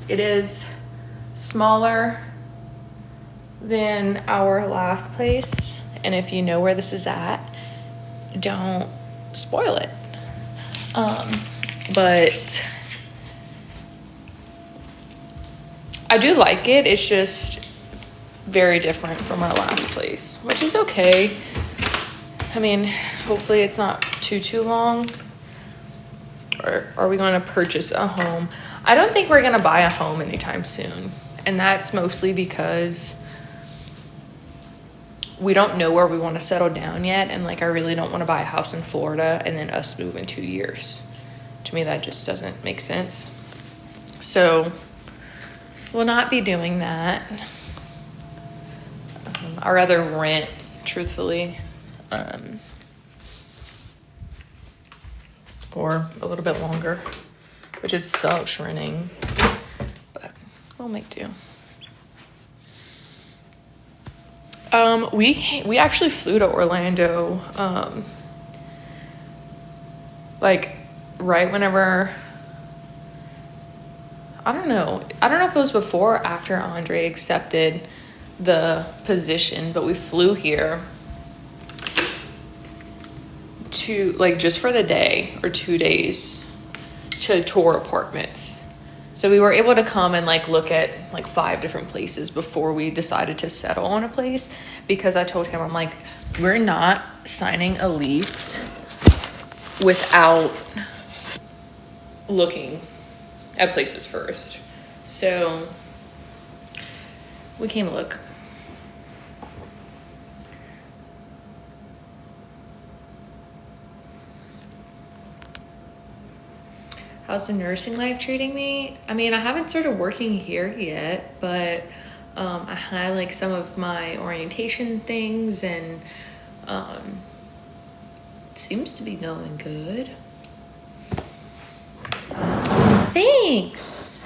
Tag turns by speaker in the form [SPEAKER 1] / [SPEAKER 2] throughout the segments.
[SPEAKER 1] It is smaller than our last place, and if you know where this is at, don't spoil it. But I do like it. It's just very different from our last place, which is okay. I mean, hopefully it's not too long. Or are we going to purchase a home? I don't think we're going to buy a home anytime soon. And that's mostly because we don't know where we want to settle down yet. And like, I really don't want to buy a house in Florida and then us move in 2 years. To me, that just doesn't make sense. So we'll not be doing that. I'd rather rent, truthfully, for a little bit longer, which it sucks renting, but we'll make do. We actually flew to Orlando, like right whenever, I don't know if it was before or after Andre accepted the position, but we flew here to like just for the day or 2 days to tour apartments. So we were able to come and like look at like 5 different places before we decided to settle on a place, because I told him, I'm like, we're not signing a lease without looking at places first. So we came to look. How's the nursing life treating me? I mean, I haven't started working here yet, but I had like some of my orientation things, and it seems to be going good. Thanks.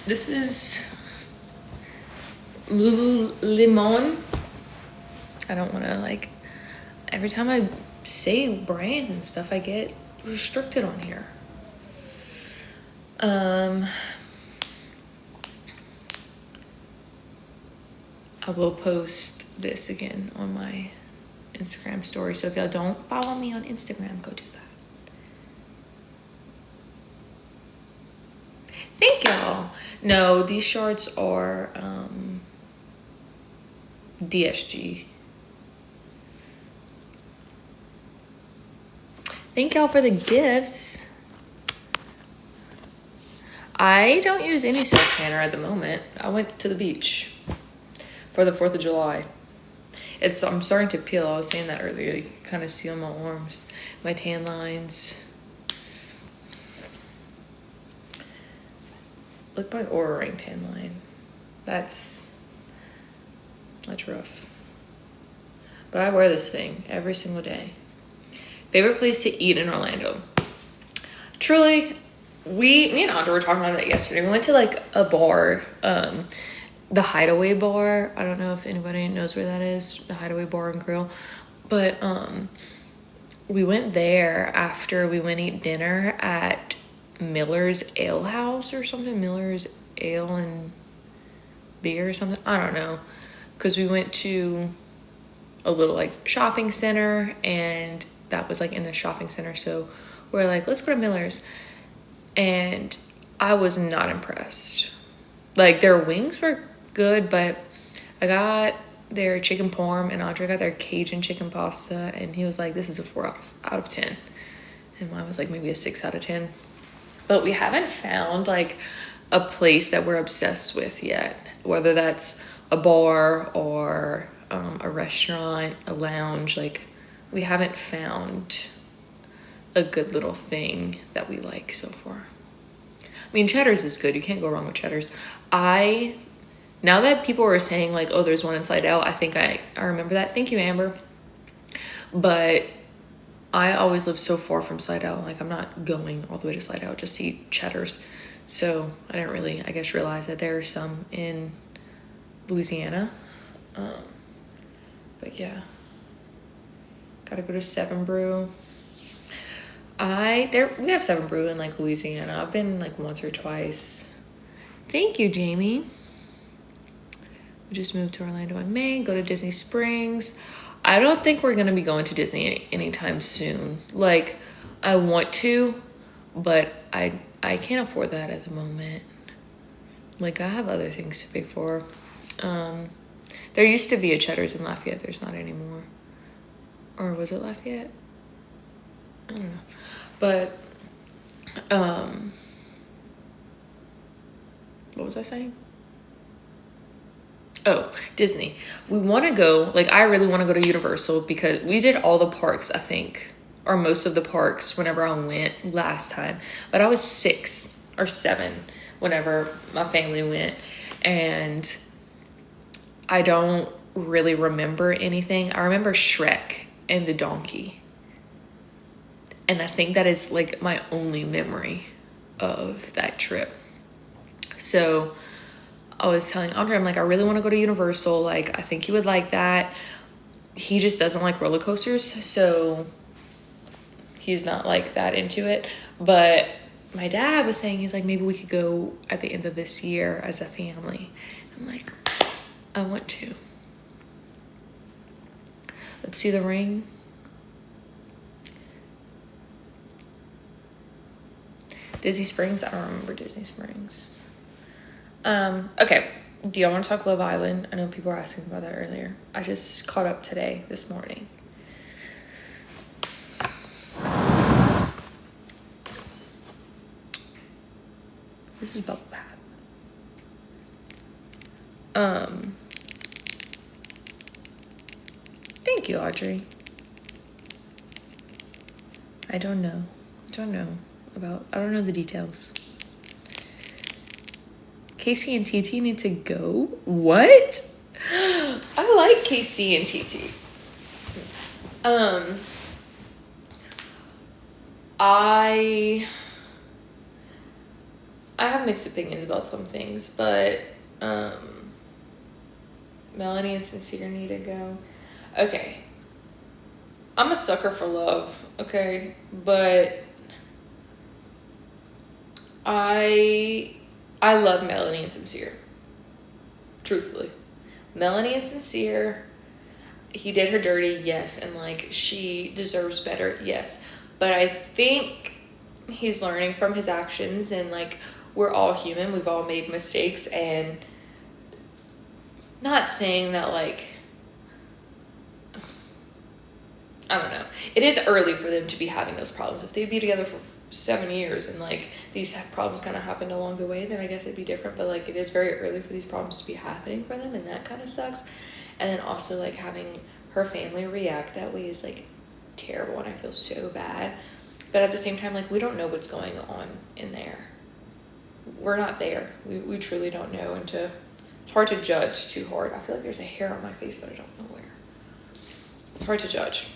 [SPEAKER 1] This is Lululemon. I don't want to like, every time I say brands and stuff, I get restricted on here. I will post this again on my Instagram story. So if y'all don't follow me on Instagram, go do that. Thank y'all. No, these shorts are DSG. Thank y'all for the gifts. I don't use any self tanner at the moment. I went to the beach for the 4th of July. I'm starting to peel. I was saying that earlier. You can kind of see on my arms, my tan lines. Look, my Aura Ring tan line. That's rough. But I wear this thing every single day. Favorite place to eat in Orlando? Truly, me and Audra were talking about that yesterday. We went to like a bar, the Hideaway Bar. I don't know if anybody knows where that is, the Hideaway Bar and Grill. But we went there after we went eat dinner at Miller's Ale House or something. Miller's Ale and Beer or something. I don't know. Because we went to a little like shopping center, and that was like in the shopping center. So we're like, let's go to Miller's. And I was not impressed. Like, their wings were good, but I got their chicken parm, and Audrey got their Cajun chicken pasta, and he was like, this is a 4 out of 10. And mine was like maybe a 6 out of 10. But we haven't found like a place that we're obsessed with yet, whether that's a bar or a restaurant, a lounge. Like, we haven't found a good little thing that we like so far. I mean, Cheddar's is good. You can't go wrong with Cheddar's. Now that people are saying like, oh, there's one in Slidell, I think I remember that. Thank you, Amber. But I always live so far from Slidell. Like, I'm not going all the way to Slidell just to eat Cheddar's. So I didn't really, I guess, realize that there are some in Louisiana. But yeah. Gotta go to 7 Brew. We have Seven Brew in like Louisiana. I've been like once or twice. Thank you, Jamie. We just moved to Orlando in May, go to Disney Springs. I don't think we're gonna be going to Disney anytime soon. Like, I want to, but I can't afford that at the moment. Like, I have other things to pay for. There used to be a Cheddar's in Lafayette. There's not anymore. Or was it Lafayette? I don't know. But, what was I saying? Oh, Disney. We want to go, like, I really want to go to Universal because we did all the parks, I think, or most of the parks whenever I went last time. But I was 6 or 7 whenever my family went. And I don't really remember anything. I remember Shrek and the donkey. And I think that is, like, my only memory of that trip. So I was telling Andre, I'm like, I really want to go to Universal. Like, I think he would like that. He just doesn't like roller coasters, so he's not like that into it. But my dad was saying, he's like, maybe we could go at the end of this year as a family. I'm like, I want to. Let's see the ring. Disney Springs? I don't remember Disney Springs. Okay. Do y'all want to talk Love Island? I know people were asking about that earlier. I just caught up this morning. This is bubble bath. Thank you, Audrey. I don't know the details. Casey and TT need to go? What? I like Casey and TT. I have mixed opinions about some things, but Melanie and Sincere need to go. Okay. I'm a sucker for love, okay? But I love Melanie and Sincere. Truthfully. Melanie and Sincere, he did her dirty, yes, and like she deserves better, yes. But I think he's learning from his actions, and like we're all human, we've all made mistakes, and not saying that like, I don't know. It is early for them to be having those problems. If they'd be together for 7 years and like these problems kind of happened along the way, then I guess it'd be different. But like it is very early for these problems to be happening for them, and that kind of sucks. And then also like having her family react that way is like terrible, and I feel so bad. But at the same time, like we don't know what's going on in there. We're not there. We truly don't know, and it's hard to judge too hard. I feel like there's a hair on my face, but I don't know where. It's hard to judge.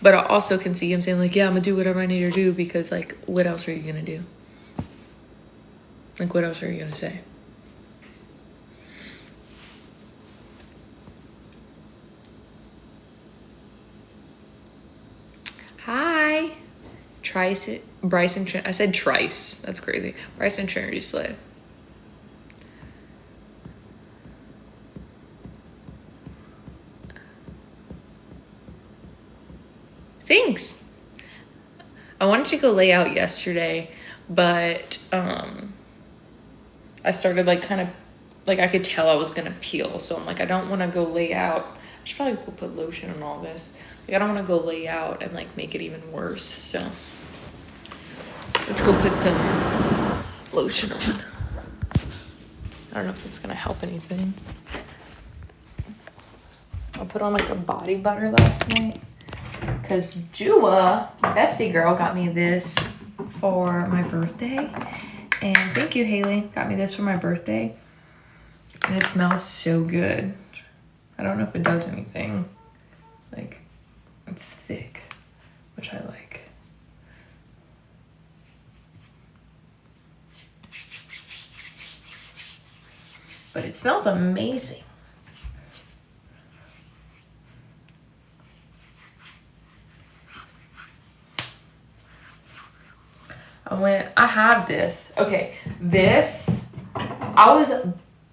[SPEAKER 1] But I also can see him saying like, yeah, I'm gonna do whatever I need to do, because like, what else are you gonna do? Like, what else are you gonna say? Hi. Bryson, I said Trice. That's crazy. Bryson Trinity Slay. Thanks. I wanted to go lay out yesterday, but I started like kind of like I could tell I was gonna peel, so I'm like, I don't want to go lay out. I should probably go put lotion on all this. Like I don't want to go lay out and like make it even worse. So let's go put some lotion on. I don't know if that's gonna help anything. I put on like a body butter last night because Jua, my bestie girl, got me this for my birthday. And thank you, Haley. Got me this for my birthday. And it smells so good. I don't know if it does anything. Like, it's thick, which I like. But it smells amazing. I have this. Okay, this, I was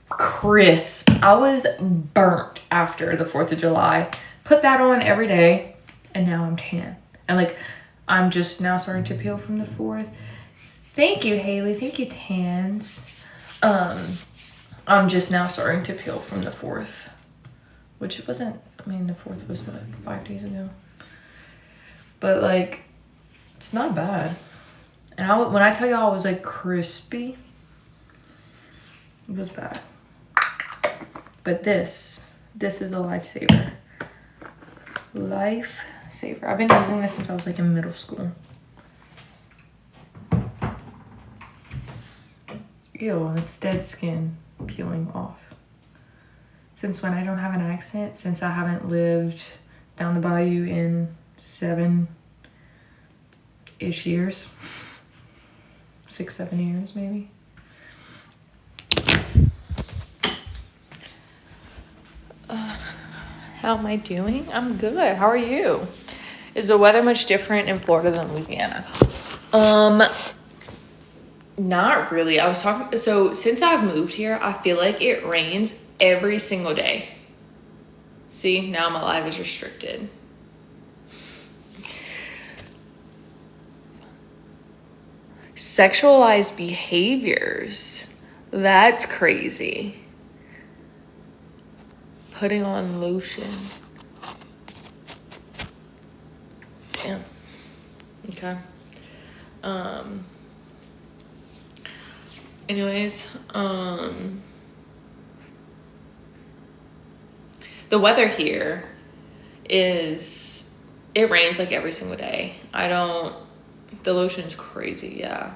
[SPEAKER 1] crisp. I was burnt after the 4th of July. Put that on every day, and now I'm tan. And like, I'm just now starting to peel from the 4th. Thank you, Haley. Thank you, Tans. I'm just now starting to peel from the 4th, which it wasn't, I mean, the 4th was what, 5 days ago. But like, it's not bad. And when I tell y'all I was like crispy, it was bad. But this is a lifesaver. Lifesaver. I've been using this since I was like in middle school. Ew, it's dead skin peeling off. Since when I don't have an accent, since I haven't lived down the bayou in 7-ish years. 6, 7 years maybe. How am I doing? I'm good. How are you? Is the weather much different in Florida than Louisiana? Not really. I was talking, so since I've moved here, I feel like it rains every single day. See, now my life is restricted. Sexualized behaviors. That's crazy. Putting on lotion. Damn. Okay. Anyways, the weather here is, it rains like every single day. The lotion's crazy, yeah.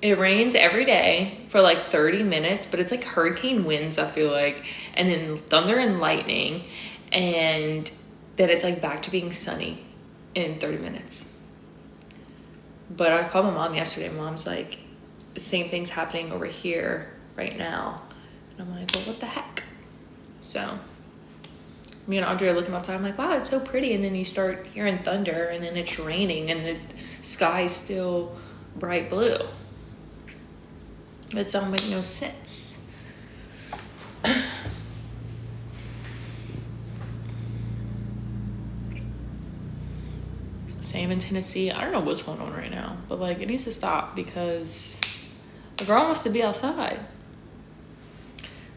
[SPEAKER 1] It rains every day for like 30 minutes, but it's like hurricane winds, I feel like, and then thunder and lightning, and then it's like back to being sunny in 30 minutes. But I called my mom yesterday. Mom's like, the same thing's happening over here right now. And I'm like, well, what the heck? So me and Audrey are looking outside. I'm like, wow, it's so pretty. And then you start hearing thunder, and then it's raining, and the sky's still bright blue. It don't make no sense. Same in Tennessee. I don't know what's going on right now, but like, it needs to stop because a girl wants to be outside.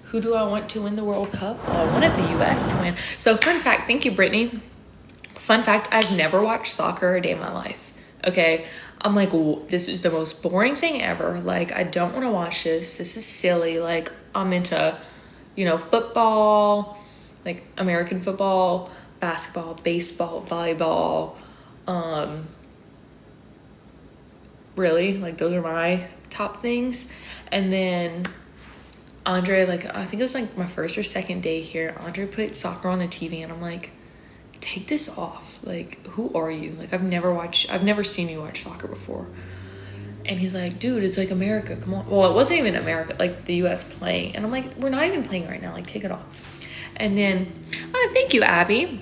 [SPEAKER 1] Who do I want to win the World Cup? Well, I wanted the US to win. So fun fact, thank you, Brittany. Fun fact, I've never watched soccer a day in my life. Okay, I'm like, this is the most boring thing ever. Like, I don't want to watch this. This is silly. Like, I'm into, football, like American football, basketball, baseball, volleyball. Really, like, those are my top things. And then Andre, like, I think it was like my first or second day here, Andre put soccer on the TV, and I'm like, take this off. Like, who are you? Like, I've never seen you watch soccer before. And he's like, dude, it's like America, come on. Well, it wasn't even America, like the US playing. And I'm like, we're not even playing right now, like, take it off. And then, thank you, Abby.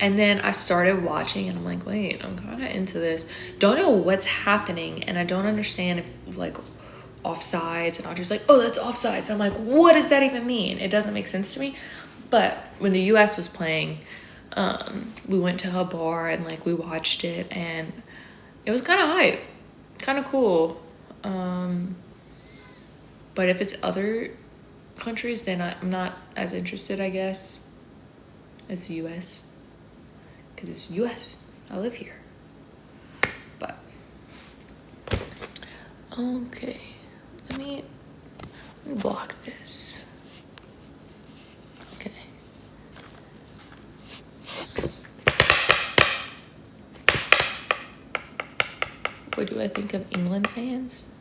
[SPEAKER 1] And then I started watching, and I'm like, wait, I'm kind of into this. Don't know what's happening, and I don't understand if, like, offsides, and Audrey's like, oh, that's offsides. I'm like, what does that even mean? It doesn't make sense to me. But when the US was playing, we went to a bar, and like, we watched it, and it was kind of hype, kind of cool. But if it's other countries, then I'm not as interested, I guess, as the US, because it's US. I live here. But okay, let me block this. Okay. What do I think of England fans?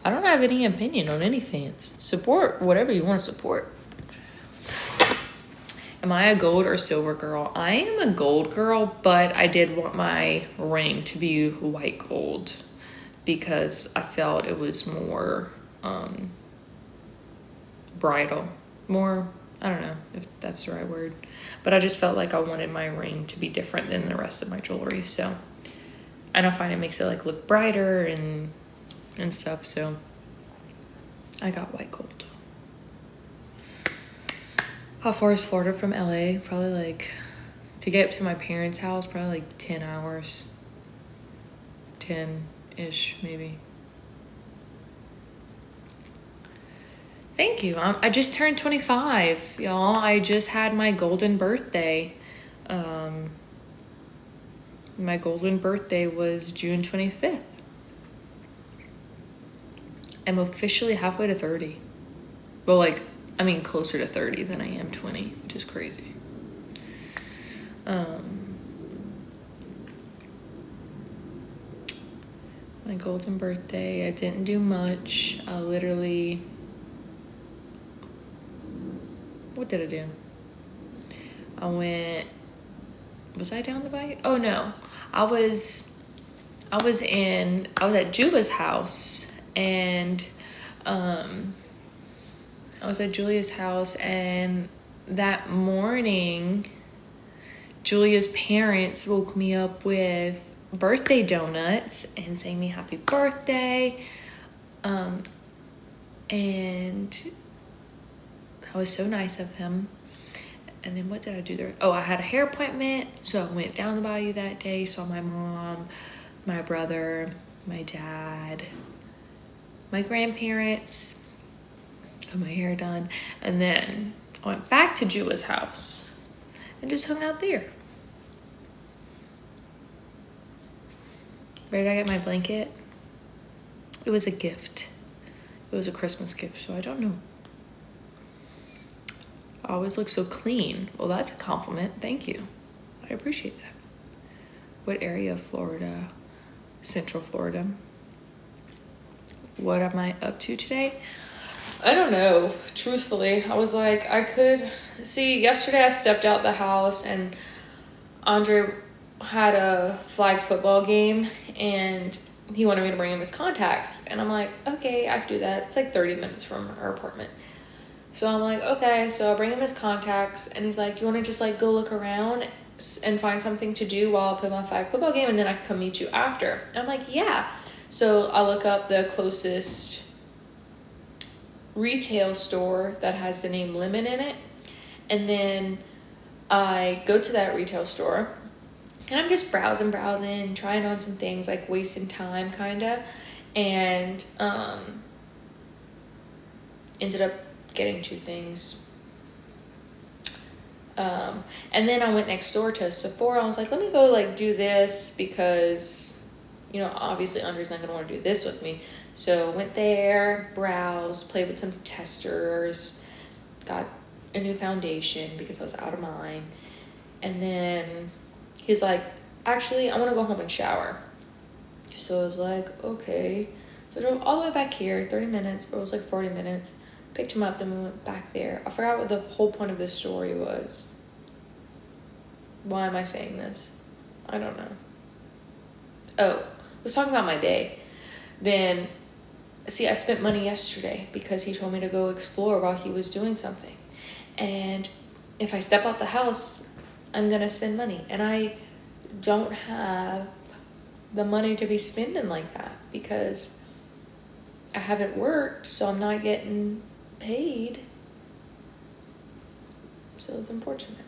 [SPEAKER 1] I don't have any opinion on any fans. Support whatever you want to support. Am I a gold or silver girl? I am a gold girl, but I did want my ring to be white gold because I felt it was more bridal, more I don't know if that's the right word, but I just felt like I wanted my ring to be different than the rest of my jewelry. So I don't find it makes it like look brighter and stuff. So I got white gold. How far is Florida from LA? Probably like, to get to my parents' house, probably like 10 hours. 10-ish, maybe. Thank you. I just turned 25, y'all. I just had my golden birthday. My golden birthday was June 25th. I'm officially halfway to 30. Well, like, I mean, closer to 30 than I am 20, which is crazy. My golden birthday, I didn't do much. I literally, what did I do? Was I down the bike? Oh no, I was at Julia's house, and I was at Julia's house, and that morning, Julia's parents woke me up with birthday donuts and sang me happy birthday. And that was so nice of him. And then what did I do there? Oh, I had a hair appointment, so I went down the bayou that day, saw my mom, my brother, my dad, my grandparents, got my hair done, and then I went back to Julia's house and just hung out there. Where did I get my blanket? It was a gift. It was a Christmas gift, so I don't know. I always look so clean. Well, that's a compliment. Thank you. I appreciate that. What area of Florida? Central Florida. What am I up to today? I don't know. Truthfully, I was like, yesterday I stepped out the house and Andre had a flag football game and he wanted me to bring him his contacts. And I'm like, okay, I can do that. It's like 30 minutes from our apartment. So I'm like, okay. So I bring him his contacts and he's like, you want to just like go look around and find something to do while I play my flag football game, and then I can come meet you after? And I'm like, yeah. So I look up the closest retail store that has the name Lemon in it. And then I go to that retail store and I'm just browsing, trying on some things, like wasting time kind of. And ended up getting 2 things. And then I went next door to Sephora. I was like, let me go like do this because, you know, obviously Andre's not going to want to do this with me. So went there, browsed, played with some testers, got a new foundation because I was out of mine. And then he's like, actually, I want to go home and shower. So I was like, okay. So I drove all the way back here, 30 minutes, or it was like 40 minutes. Picked him up, then we went back there. I forgot what the whole point of this story was. Why am I saying this? I don't know. Oh, I was talking about my day. Then, see, I spent money yesterday because he told me to go explore while he was doing something. And if I step out the house, I'm going to spend money. And I don't have the money to be spending like that because I haven't worked, so I'm not getting paid. So it's unfortunate.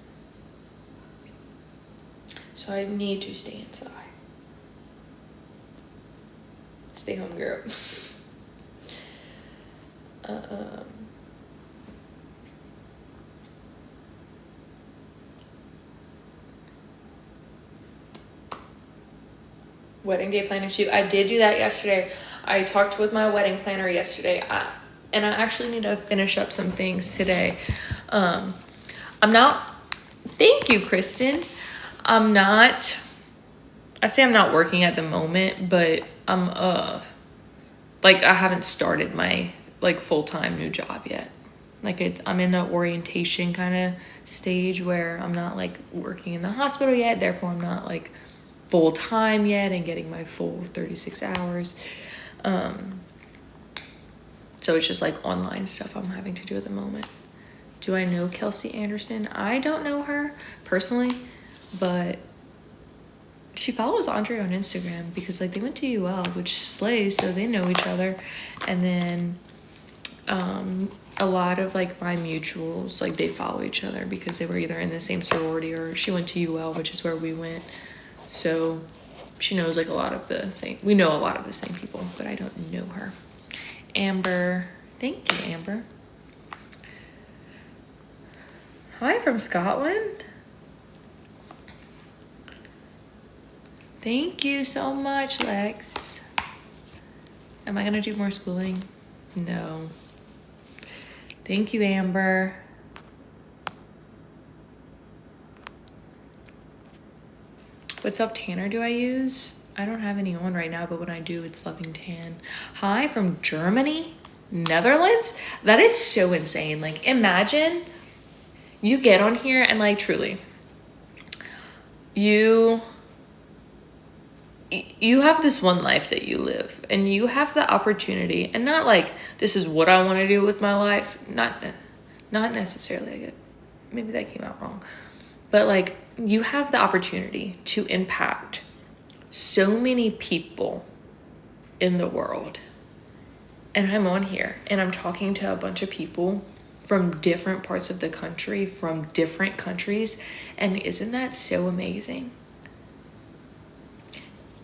[SPEAKER 1] So I need to stay inside. Stay home, girl. Wedding day planning shoot. I did do that yesterday. I talked with my wedding planner yesterday. And I actually need to finish up some things today. I'm not, thank you, Kristen. I say I'm not working at the moment, but I'm, like I haven't started my like full-time new job yet. Like I'm in the orientation kind of stage where I'm not like working in the hospital yet. Therefore I'm not like full-time yet and getting my full 36 hours. So it's just like online stuff I'm having to do at the moment. Do I know Kelsey Anderson? I don't know her personally, but she follows Andre on Instagram because like they went to UL, which slays, so they know each other. And then a lot of like my mutuals, like they follow each other because they were either in the same sorority or she went to UL, which is where we went. So she knows like a lot of the same, we know a lot of the same people, but I don't know her. Amber, thank you, Amber. Hi from Scotland. Thank you so much, Lex. Am I gonna do more schooling? No. Thank you, Amber. What self-tanner do I use? I don't have any on right now, but when I do, it's Loving Tan. Hi from Germany, Netherlands. That is so insane. Like, imagine you get on here and like truly, you have this one life that you live and you have the opportunity, and not like this is what I want to do with my life. Not necessarily. I get, maybe that came out wrong, but like you have the opportunity to impact so many people in the world. And I'm on here and I'm talking to a bunch of people from different parts of the country, from different countries. And isn't that so amazing?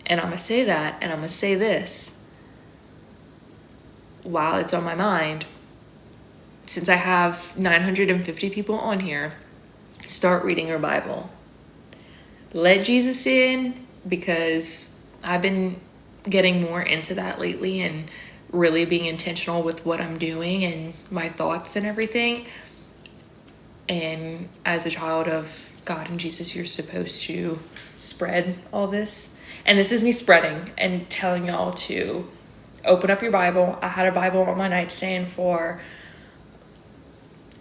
[SPEAKER 1] And I'm gonna say that, and I'm gonna say this while it's on my mind. Since I have 950 people on here, start reading your Bible. Let Jesus in, because I've been getting more into that lately and really being intentional with what I'm doing and my thoughts and everything. And as a child of God and Jesus, you're supposed to spread all this. And this is me spreading and telling y'all to open up your Bible. I had a Bible on my nightstand for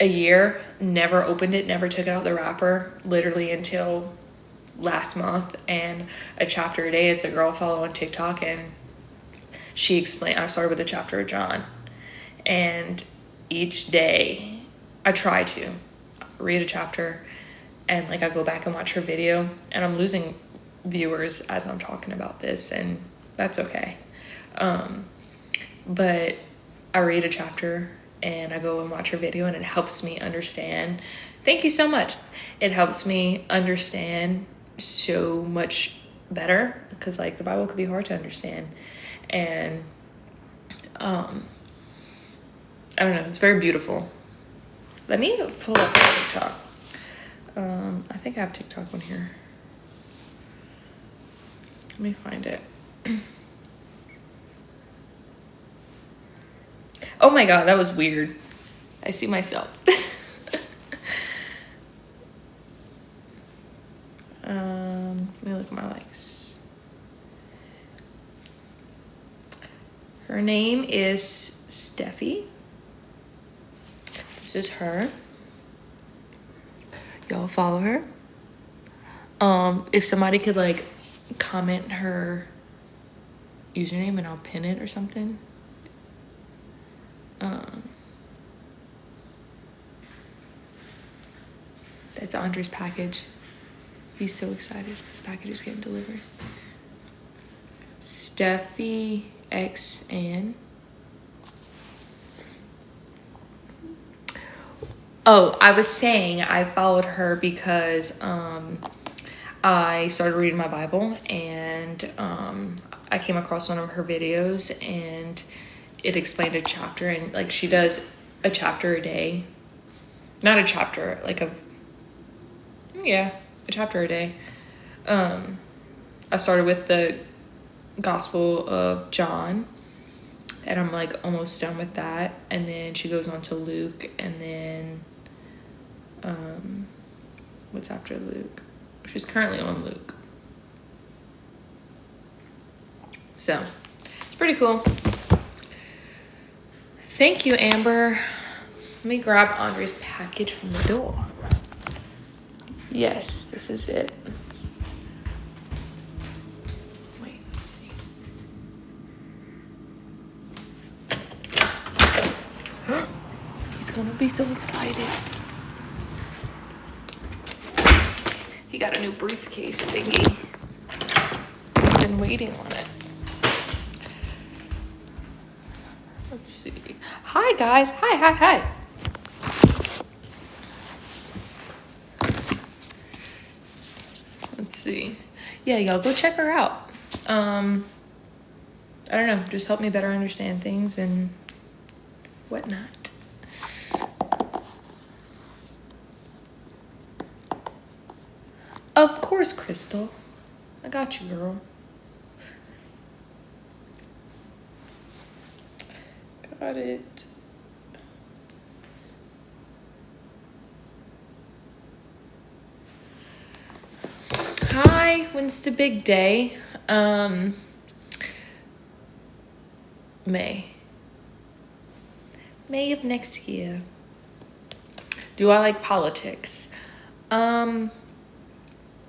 [SPEAKER 1] a year, never opened it, never took it out of the wrapper, literally until last month. And a chapter a day, it's a girl I follow on TikTok, and she explained, I started with a chapter of John, and each day I try to read a chapter, and like I go back and watch her video, and I'm losing viewers as I'm talking about this, and that's okay. But I read a chapter and I go and watch her video, and it helps me understand. Thank you so much. It helps me understand so much better, because like the Bible could be hard to understand. And I don't know, it's very beautiful. Let me pull up my TikTok. I think I have TikTok on here. Let me find it. Oh my God, that was weird. I see myself. Let me look at my likes. Her name is Steffi. This is her. Y'all follow her. If somebody could like comment her username and I'll pin it or something. That's Andre's package. He's so excited. His package is getting delivered. Steffi XN. Oh, I was saying I followed her because I started reading my Bible, and I came across one of her videos, and it explained a chapter, and like she does a chapter a day. Not a chapter, like a chapter a day. I started with the Gospel of John, and I'm like almost done with that, and then she goes on to Luke, and then what's after Luke? She's currently on Luke. So it's pretty cool. Thank you, Amber. Let me grab Andre's package from the door. Yes, this is it. Wait, let's see. He's gonna be so excited. He got a new briefcase thingy. I've been waiting on it. Let's see. Hi, guys. Hi. Let's see. Yeah, y'all go check her out. I don't know. Just help me better understand things and whatnot. Of course, Crystal. I got you, girl. Got it. Hi, when's the big day? May of next year. Do I like politics?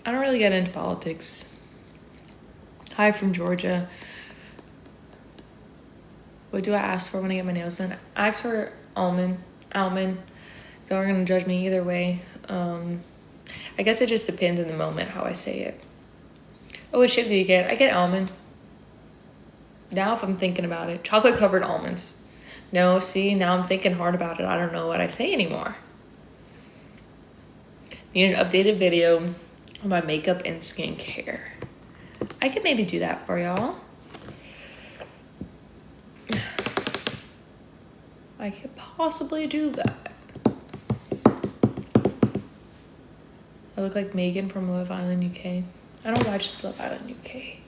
[SPEAKER 1] I don't really get into politics. Hi from Georgia. What do I ask for when I get my nails done? I ask for almond. Y'all are gonna judge me either way. I guess it just depends in the moment how I say it. Oh, what shape do you get? I get almond. Now if I'm thinking about it. Chocolate covered almonds. No, see, now I'm thinking hard about it. I don't know what I say anymore. Need an updated video on my makeup and skincare. I could maybe do that for y'all. I could possibly do that. I look like Megan from Love Island, UK. I don't watch Love Island, UK.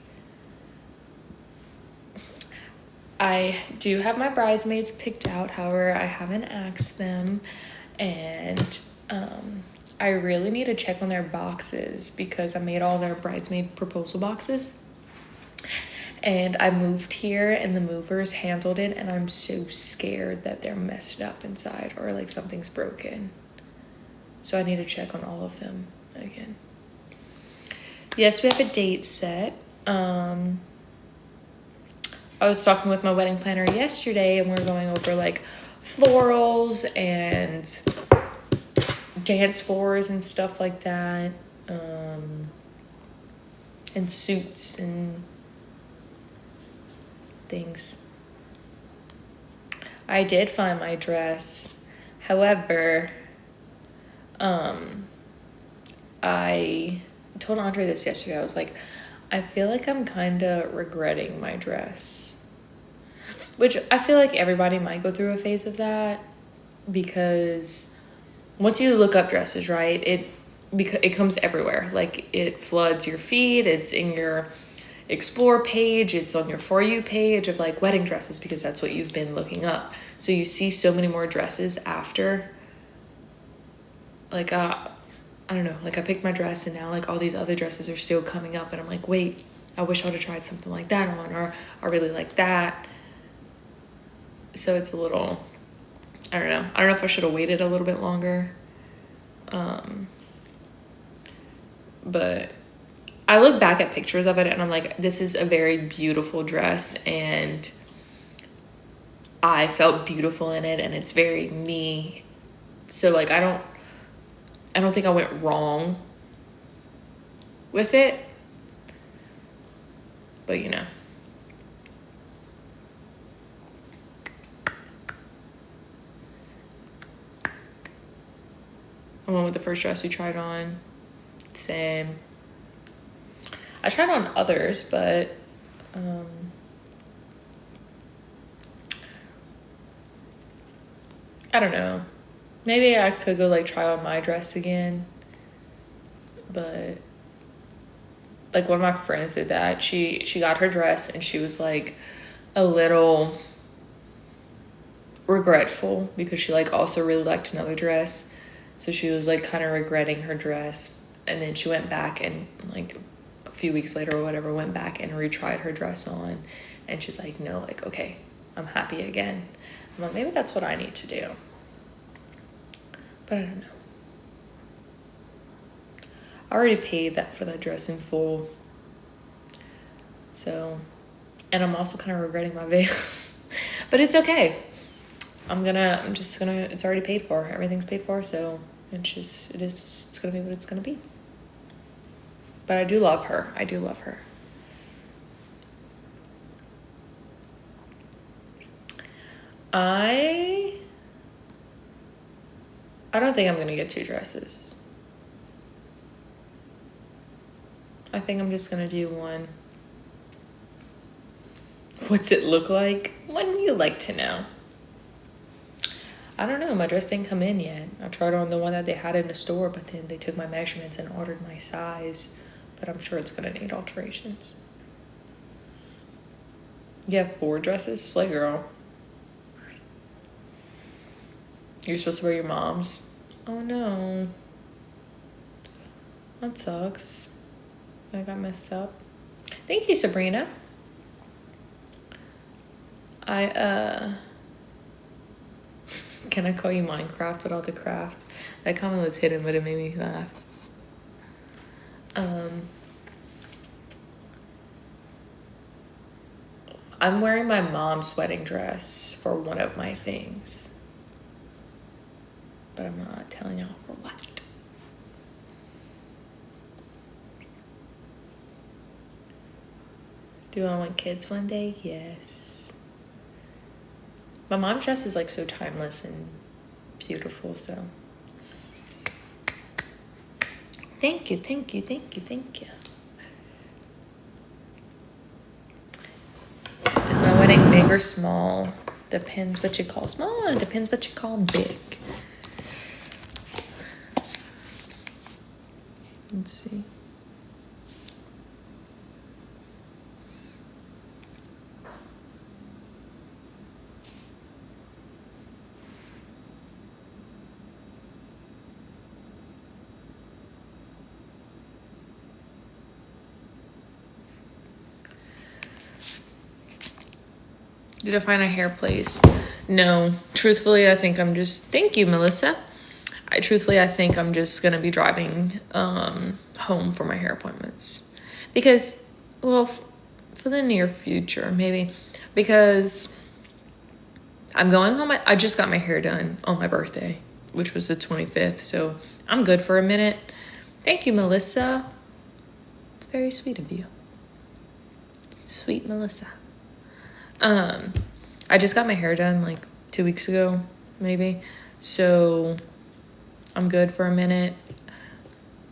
[SPEAKER 1] I do have my bridesmaids picked out. However, I haven't asked them. And I really need to check on their boxes because I made all their bridesmaid proposal boxes. And I moved here and the movers handled it. And I'm so scared that they're messed up inside or like something's broken. So I need to check on all of them again. Yes, we have a date set. I was talking with my wedding planner yesterday and we were going over like florals and dance floors and stuff like that. And suits and things. I did find my dress. However, I told Andre this yesterday. I was like, I feel like I'm kind of regretting my dress. Which I feel like everybody might go through a phase of that. Because once you look up dresses, right, it comes everywhere. Like, it floods your feed. It's in your Explore page. It's on your For You page of, like, wedding dresses because that's what you've been looking up. So you see so many more dresses after. Like, I don't know. Like, I picked my dress and now, like, all these other dresses are still coming up. And I'm like, wait, I wish I would have tried something like that on. Or I really like that. So it's a little... I don't know. I don't know if I should have waited a little bit longer. But I look back at pictures of it and I'm like, this is a very beautiful dress and I felt beautiful in it and it's very me. So like, I don't think I went wrong with it, but you know. I went with the first dress you tried on. Same. I tried on others, but I don't know. Maybe I could go like try on my dress again. But like one of my friends did that. She got her dress and she was like a little regretful because she like also really liked another dress. So she was like kind of regretting her dress. And then she went back and like a few weeks later or whatever, went back and retried her dress on. And she's like, no, like, okay, I'm happy again. I'm like, maybe that's what I need to do. But I don't know. I already paid that for that dress in full. So, and I'm also kind of regretting my veil. But it's okay. It's already paid for. Everything's paid for, so it's gonna be what it's gonna be. But I do love her. I do love her. I don't think I'm gonna get 2 dresses. I think I'm just gonna do one. What's it look like? Wouldn't you like to know? I don't know. My dress didn't come in yet. I tried on the one that they had in the store, but then they took my measurements and ordered my size. But I'm sure it's gonna need alterations. You have 4 dresses? Slay, girl. You're supposed to wear your mom's? Oh no. That sucks. I got messed up. Thank you, Sabrina. Can I call you Minecraft without the craft? That comment was hidden, but it made me laugh. I'm wearing my mom's wedding dress for one of my things. But I'm not telling y'all for what. Do I want kids one day? Yes. My mom's dress is like so timeless and beautiful, so. Thank you, thank you, thank you, thank you. Is my wedding big or small? Depends what you call small and depends what you call big. Let's see. Did I find a hair place? No. Truthfully, I think I'm just... Thank you, Melissa. I think I'm just going to be driving home for my hair appointments. Because, well, for the near future, maybe. Because I'm going home. I just got my hair done on my birthday, which was the 25th. So I'm good for a minute. Thank you, Melissa. It's very sweet of you. Sweet Melissa. I just got my hair done like 2 weeks ago, maybe. So I'm good for a minute.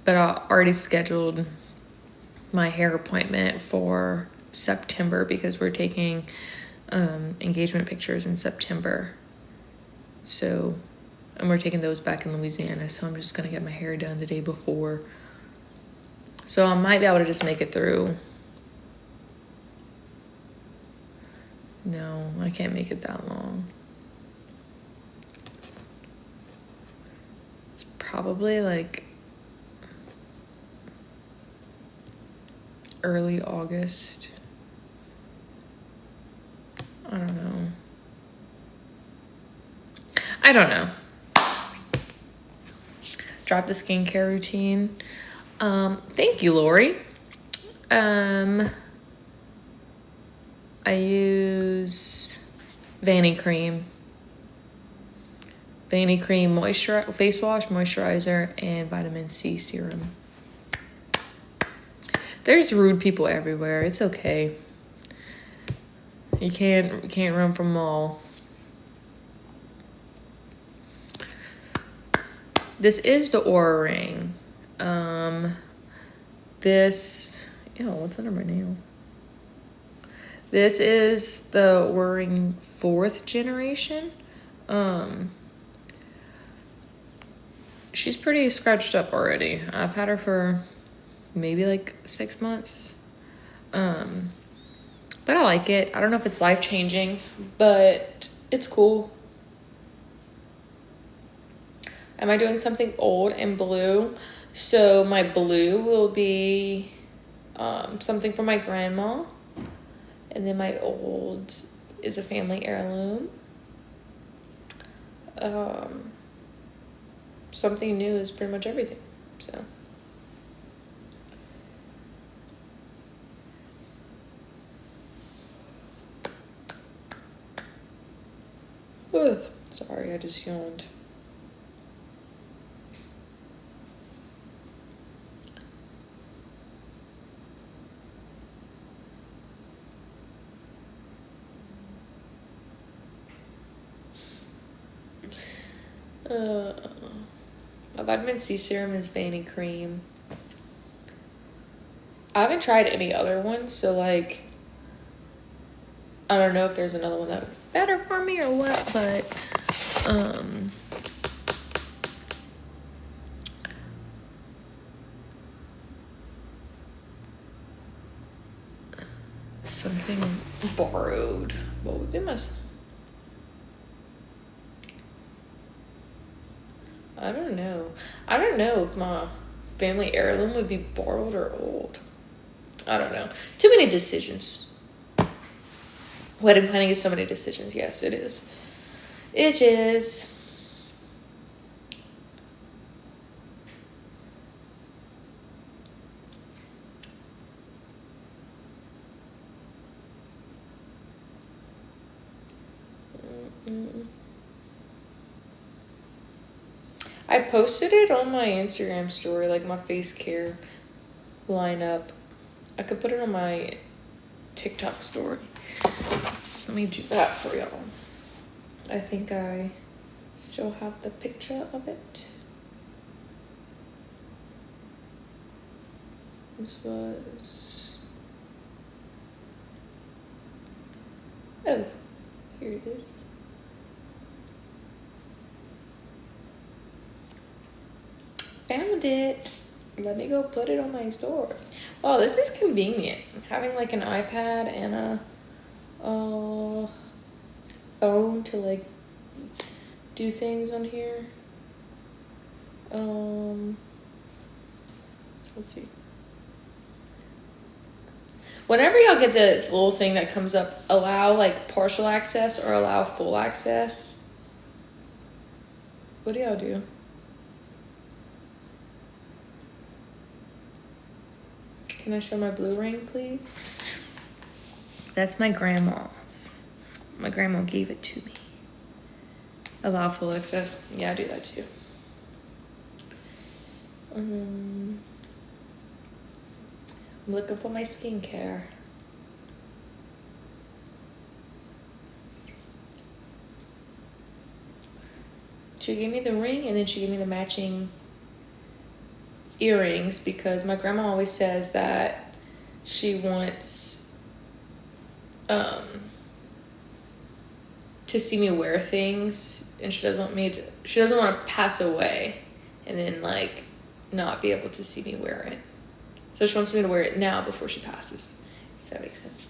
[SPEAKER 1] But I already scheduled my hair appointment for September because we're taking engagement pictures in September. So, and we're taking those back in Louisiana. So I'm just going to get my hair done the day before. So I might be able to just make it through. No, I can't make it that long. It's probably like early August. I don't know. Drop the skincare routine. Thank you, Lori. I use Vanny Cream. Vanny Cream face wash, moisturizer, and vitamin C serum. There's rude people everywhere. It's okay. You can't run from them all. This is the Aura Ring. What's under my nail? This is the Aura Ring 4th generation. She's pretty scratched up already. I've had her for maybe like 6 months. But I like it. I don't know if it's life-changing, but it's cool. Am I doing something old and blue? So my blue will be something for my grandma. And then my old is a family heirloom. Something new is pretty much everything. So. Ugh, sorry, I just yawned. My vitamin C serum is Vanny Cream. I haven't tried any other ones, so like, I don't know if there's another one that's better for me or what, but something borrowed. What would be my... I don't know. I don't know if my family heirloom would be borrowed or old. I don't know. Too many decisions. Wedding planning is so many decisions. Yes, it is. It is. I posted it on my Instagram story, like my face care lineup. I could put it on my TikTok story. Let me do that for y'all. I think I still have the picture of it. This was... Oh, here it is. Found it. Let me go put it on my store. Oh, this is convenient. Having like an iPad and a phone to like do things on here. Let's see. Whenever y'all get the little thing that comes up, allow like partial access or allow full access. What do y'all do? Can I show my blue ring, please? That's my grandma's. My grandma gave it to me. Allow full access. Yeah, I do that too. I'm looking for my skincare. She gave me the ring and then she gave me the matching earrings because my grandma always says that she wants to see me wear things and she doesn't want to pass away and then like not be able to see me wear it. So she wants me to wear it now before she passes, if that makes sense.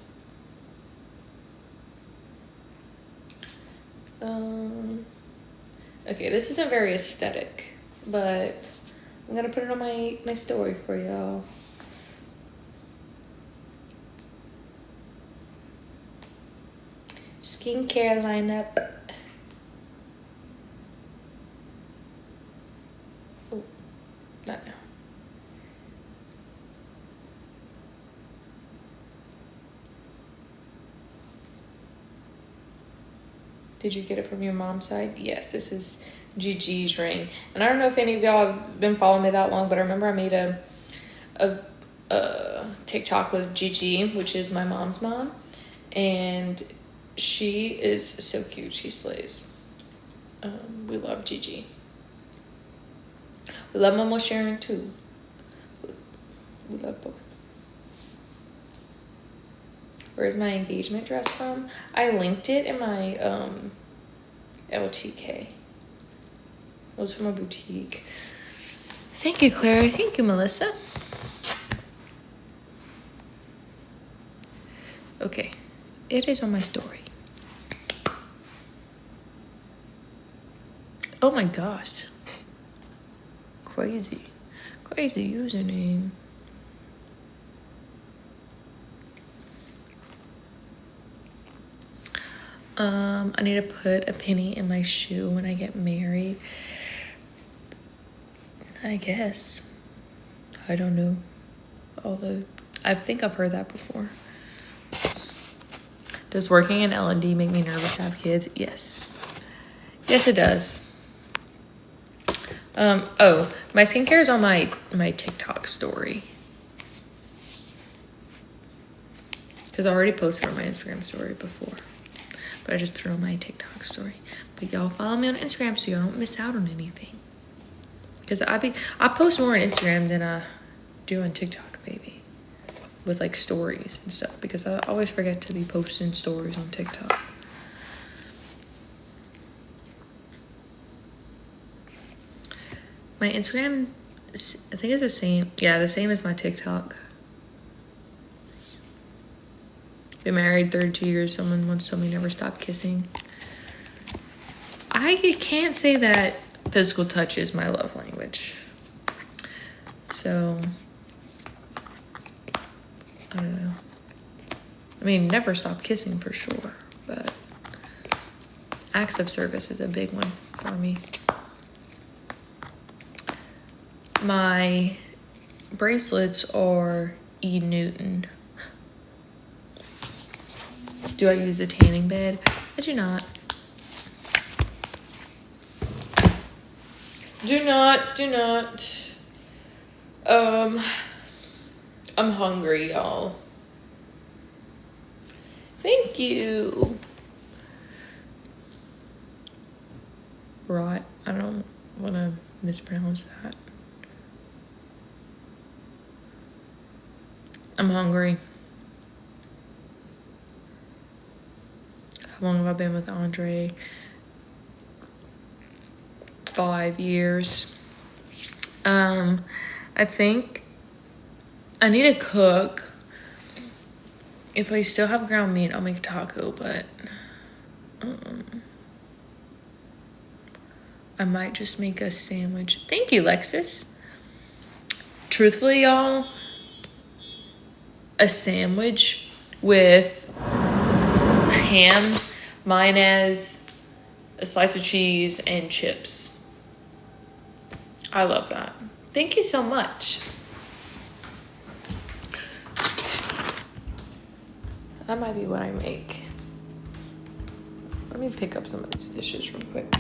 [SPEAKER 1] Okay, this isn't very aesthetic, but I'm gonna put it on my story for y'all. Skincare lineup. Oh, not now. Did you get it from your mom's side? Yes, this is Gigi's ring. And I don't know if any of y'all have been following me that long, but I remember I made a TikTok with Gigi, which is my mom's mom. And she is so cute. She slays. We love Gigi. We love Mama Sharon too. We love both. Where's my engagement dress from? I linked it in my LTK. It was from a boutique. Thank you, Clara. Thank you, Melissa. Okay, it is on my story. Oh my gosh. Crazy username. I need to put a penny in my shoe when I get married. I guess. I don't know. Although, I think I've heard that before. Does working in L&D make me nervous to have kids? Yes. Yes, it does. Oh, my skincare is on my TikTok story. Because I already posted on my Instagram story before. But but I just put it on my TikTok story. But y'all follow me on Instagram so y'all don't miss out on anything. Because I post more on Instagram than I do on TikTok, baby. With like stories and stuff. Because I always forget to be posting stories on TikTok. My Instagram, I think it's the same. Yeah, the same as my TikTok. Been married 32 years. Someone once told me never stop kissing. I can't say that physical touch is my love language. So, I don't know. I mean, never stop kissing for sure. But acts of service is a big one for me. My bracelets are E. Newton. Do I use a tanning bed? I do not. Do not. I'm hungry, y'all. Thank you. Right. I don't want to mispronounce that. I'm hungry. How long have I been with Andre? 5 years. I think I need to cook. If I still have ground meat, I'll make taco, but I might just make a sandwich. Thank you, Lexus. Truthfully, y'all, a sandwich with ham, mayonnaise, a slice of cheese, and chips. I love that. Thank you so much. That might be what I make. Let me pick up some of these dishes real quick.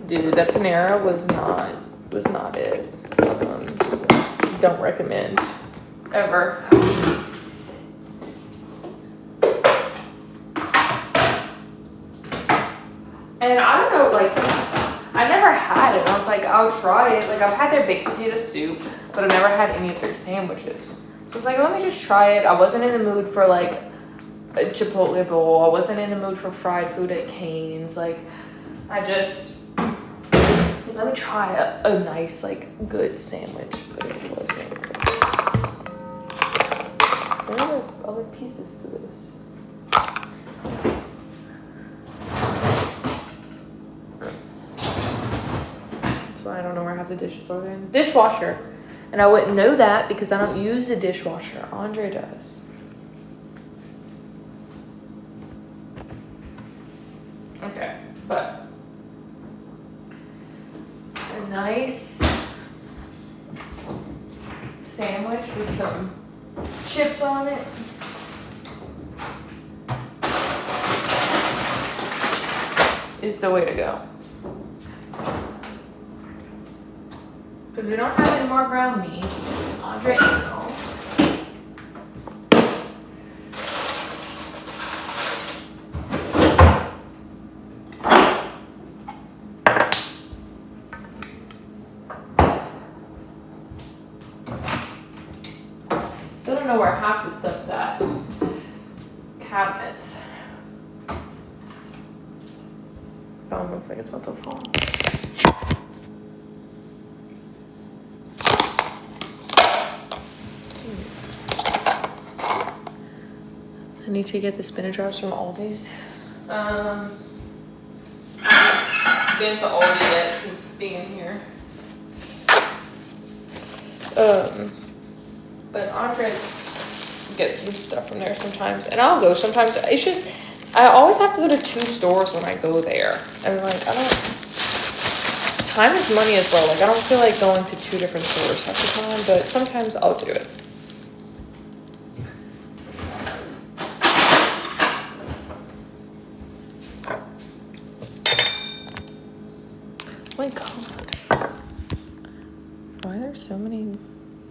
[SPEAKER 1] Dude, that Panera was not it. Don't recommend. Ever. And I don't know, like, I never had it. I was like, I'll try it. Like, I've had their baked potato soup, but I've never had any of their sandwiches. So I was like, let me just try it. I wasn't in the mood for, like, a Chipotle bowl. I wasn't in the mood for fried food at Cane's. Like, I just, so let me try a nice, like, good sandwich. But it wasn't good. There are other pieces to this. Why I don't know where I have the dishes over in. Dishwasher. And I wouldn't know that because I don't use the dishwasher. Andre does. Okay, but a nice sandwich with some chips on it. Is the way to go. Because we don't have any more ground meat. Andre ate it all. Still don't know where half the stuff's at. Cabinets. Phone looks like it's about to fall. I need to get the spinach wraps from Aldi's. Been to Aldi yet since being here. But Andre gets some stuff from there sometimes, and I'll go sometimes. It's just I always have to go to 2 stores when I go there, and like time is money as well. Like I don't feel like going to 2 different stores half the time, but sometimes I'll do it.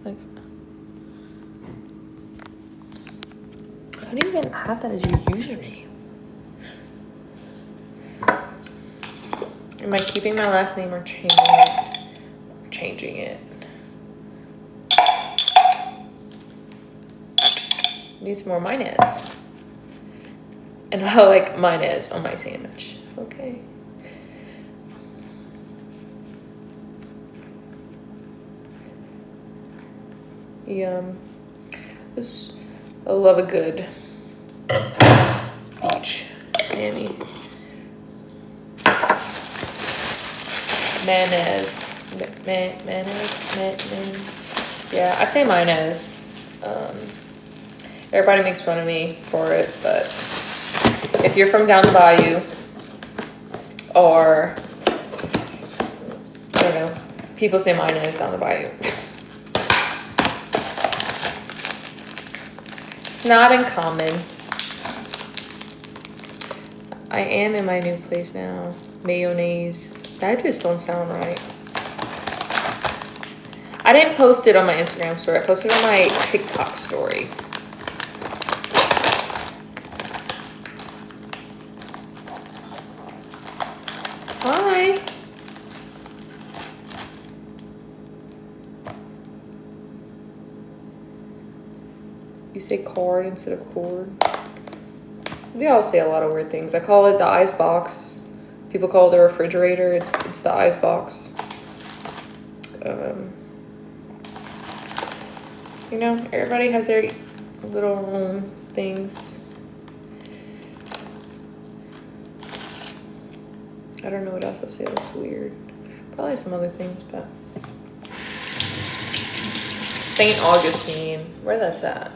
[SPEAKER 1] Like, I don't even have that as your username. Am I keeping my last name or changing it? Changing it. Needs more mayonnaise. And I like mayonnaise on my sandwich. Okay. Yum. I love a good beach Sammy. Mayonnaise. Mayonnaise. Yeah, I say mayonnaise. Everybody makes fun of me for it, but if you're from down the bayou, or I don't know, people say mayonnaise down the bayou. It's not uncommon. I am in my new place now. Mayonnaise. That just don't sound right. I didn't post it on my Instagram story. I posted it on my TikTok story. Hi. You say cord instead of cord. We all say a lot of weird things. I call it the ice box. People call it the refrigerator. It's the ice box. You know, everybody has their little own things. I don't know what else I say that's weird. Probably some other things, but St. Augustine, where that's at.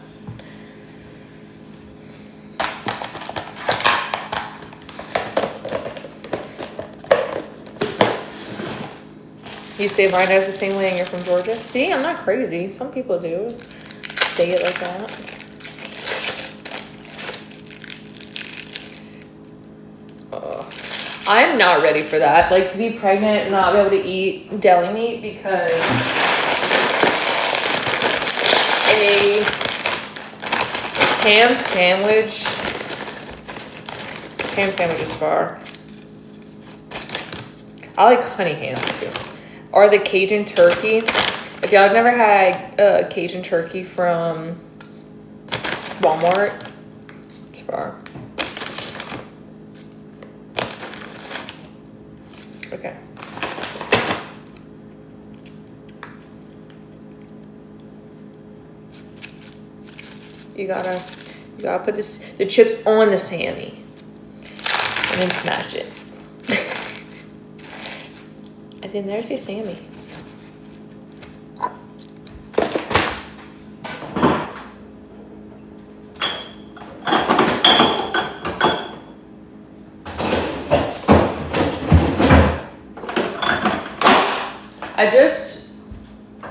[SPEAKER 1] You say mayonnaise the same way and you're from Georgia? See, I'm not crazy. Some people do say it like that. I'm not ready for that. Like, to be pregnant and not be able to eat deli meat because a ham sandwich is far. I like honey ham too. Or the Cajun turkey. If y'all have never had Cajun turkey from Walmart, it's far. Okay. You gotta put the chips on the Sammy and then smash it. And then there's your Sammy. I just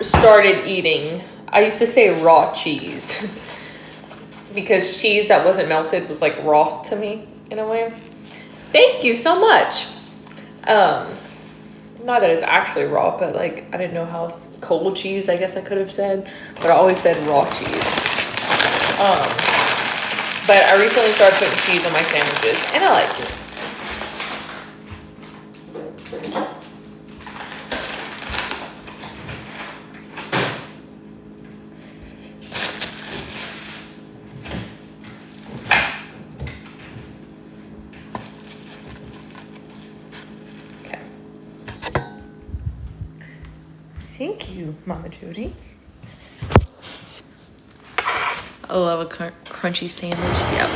[SPEAKER 1] started eating, I used to say raw cheese because cheese that wasn't melted was like raw to me in a way. Thank you so much. Not that it's actually raw, but like I didn't know how cold cheese, I guess I could have said, but I always said raw cheese. But I recently started putting cheese on my sandwiches and I like it. Thank you, Mama Judy. I love a crunchy sandwich. Yep.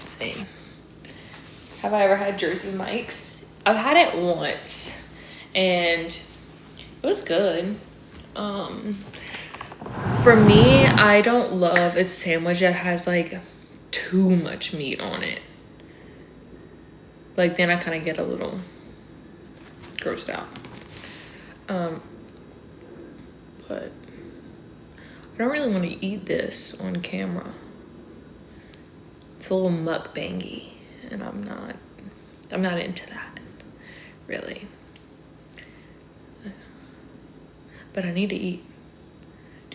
[SPEAKER 1] Same. Have I ever had Jersey Mike's? I've had it once and it was good. For me, I don't love a sandwich that has like too much meat on it. Like then I kind of get a little grossed out. But I don't really want to eat this on camera. It's a little mukbangy, and I'm not into that, really. But I need to eat.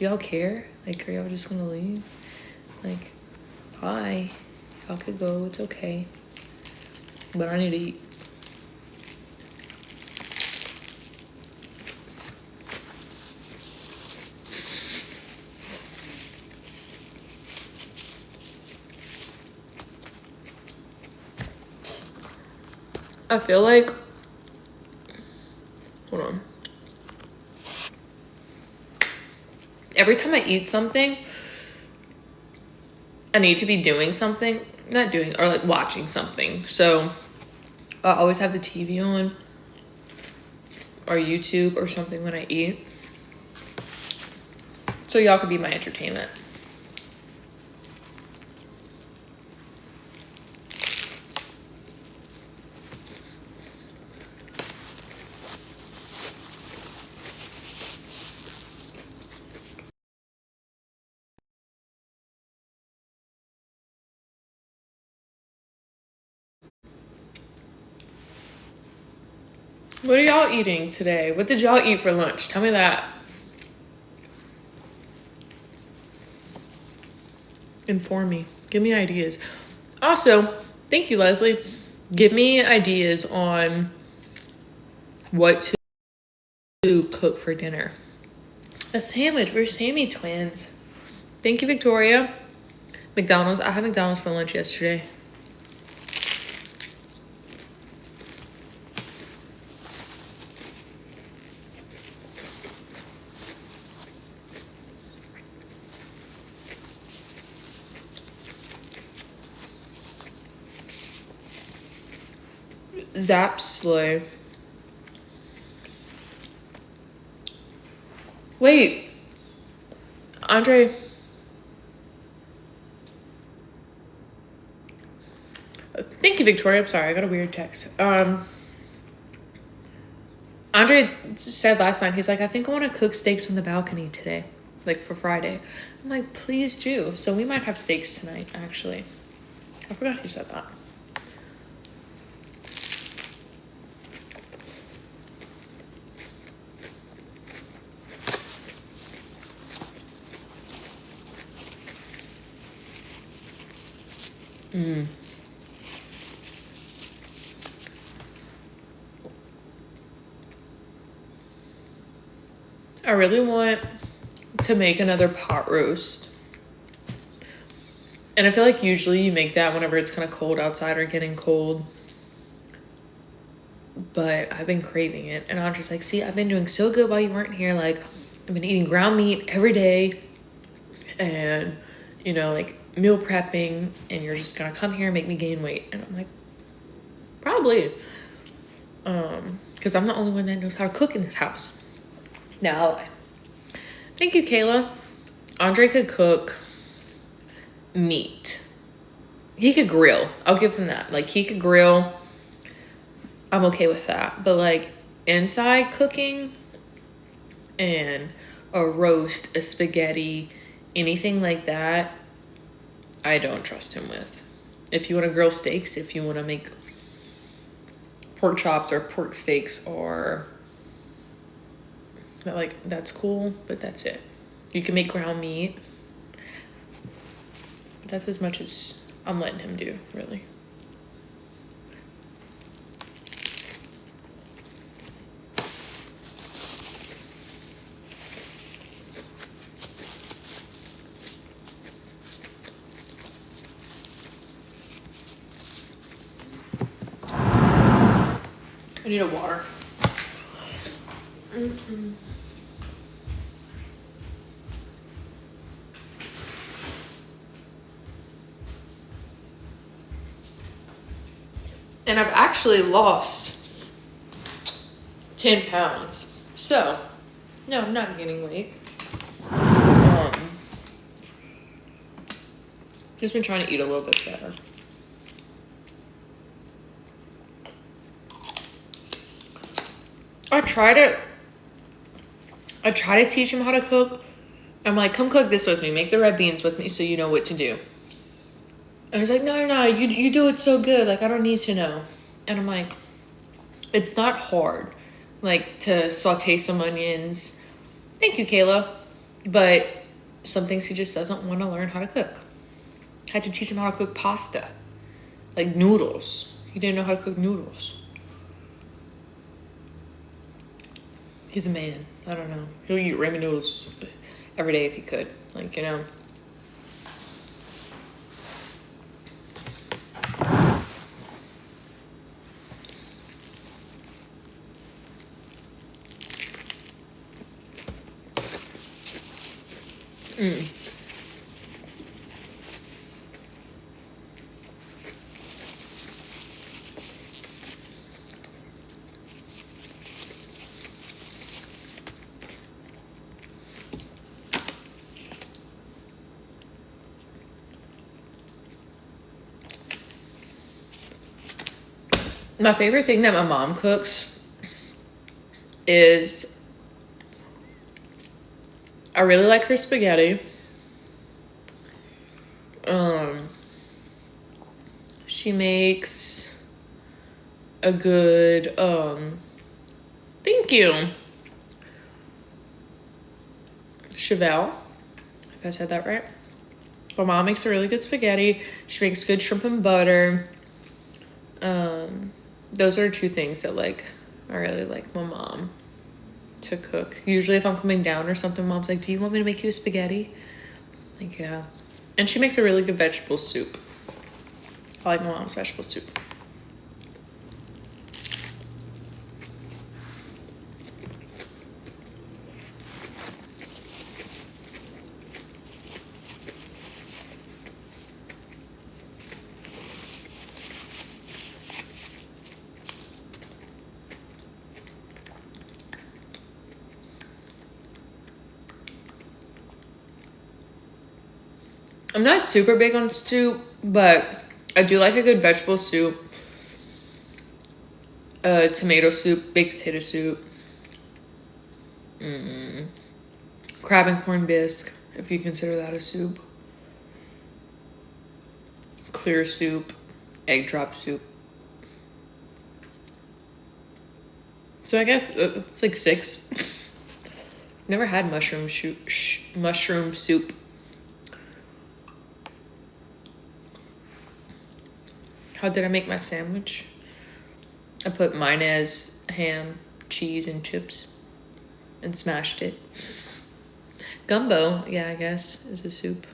[SPEAKER 1] Do y'all care? Like, are y'all just gonna leave? Like, bye. Y'all could go, it's okay. But I need to eat. I feel like, hold on. Every time I eat something, I need to be doing something, not doing, or like watching something. So I always have the TV on or YouTube or something when I eat. So y'all could be my entertainment. What are y'all eating today? What did y'all eat for lunch? Tell me that. Inform me. Give me ideas. Also, thank you, Leslie. Give me ideas on what to cook for dinner. A sandwich. We're Sammy twins. Thank you, Victoria. McDonald's. I had McDonald's for lunch yesterday. Zap Slay. Wait. Andre. Thank you, Victoria. I'm sorry. I got a weird text. Andre said last night, he's like, I think I want to cook steaks on the balcony today, like for Friday. I'm like, please do. So we might have steaks tonight, actually. I forgot he said that. I really want to make another pot roast. And I feel like usually you make that whenever it's kind of cold outside or getting cold. But I've been craving it. And I'm just like, see, I've been doing so good while you weren't here. Like, I've been eating ground meat every day. And, you know, like meal prepping. And you're just going to come here and make me gain weight. And I'm like, probably. Because I'm the only one that knows how to cook in this house. Now, thank you, Kayla. Andre could cook meat. He could grill. I'll give him that. Like, he could grill. I'm okay with that. But, like, inside cooking and a roast, a spaghetti, anything like that, I don't trust him with. If you want to grill steaks, if you want to make pork chops or pork steaks or, like, that's cool, but that's it. You can make ground meat. That's as much as I'm letting him do, really. I need a water. And I've actually lost 10 pounds. So, no, I'm not gaining weight. Just been trying to eat a little bit better. I try to teach him how to cook. I'm like, come cook this with me. Make the red beans with me so you know what to do. And he's like, no, you do it so good. Like, I don't need to know. And I'm like, it's not hard. Like, to saute some onions. Thank you, Kayla. But some things he just doesn't want to learn how to cook. I had to teach him how to cook pasta, like noodles. He didn't know how to cook noodles. He's a man. I don't know. He'll eat ramen noodles every day if he could. Like, you know. My favorite thing that my mom cooks is, I really like her spaghetti. She makes a good, thank you, Chevelle, if I said that right. My mom makes a really good spaghetti. She makes good shrimp and butter. Those are two things that, like, I really like my mom to cook. Usually if I'm coming down or something, mom's like, do you want me to make you a spaghetti? Like, yeah. And she makes a really good vegetable soup. I like my mom's vegetable soup. I'm not super big on soup, but I do like a good vegetable soup. Tomato soup, baked potato soup. Crab and corned bisque, if you consider that a soup. Clear soup, egg drop soup. So I guess it's like 6. Never had mushroom soup. How did I make my sandwich? I put mayonnaise, ham, cheese, and chips and smashed it. Gumbo, yeah, I guess, is a soup.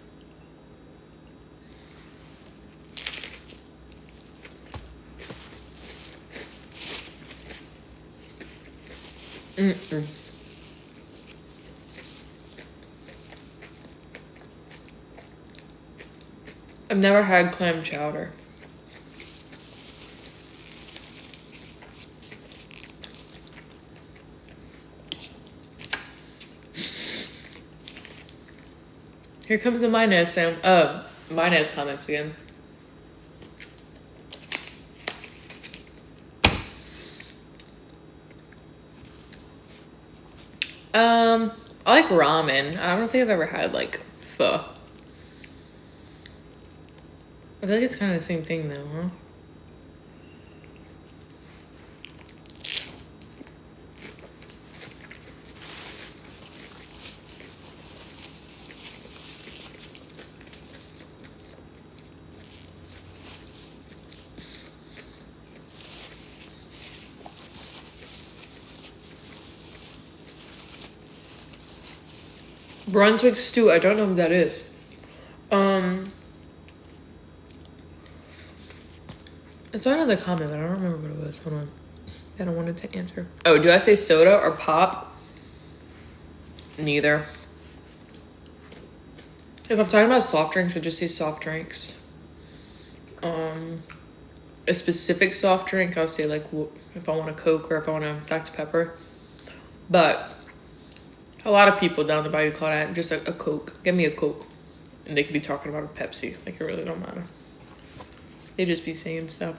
[SPEAKER 1] I've never had clam chowder. Here comes the mayonnaise comments again. I like ramen. I don't think I've ever had, like, pho. I feel like it's kind of the same thing, though, huh? Brunswick stew, I don't know what that is. I saw another comment, but I don't remember what it was. Hold on. I don't want to answer. Oh, do I say soda or pop? Neither. If I'm talking about soft drinks, I just say soft drinks. A specific soft drink, I'll say, like, if I want a Coke or if I want a Dr. Pepper. But a lot of people down the bayou call that just a Coke. Give me a Coke. And they could be talking about a Pepsi. Like, it really don't matter. They just be saying stuff.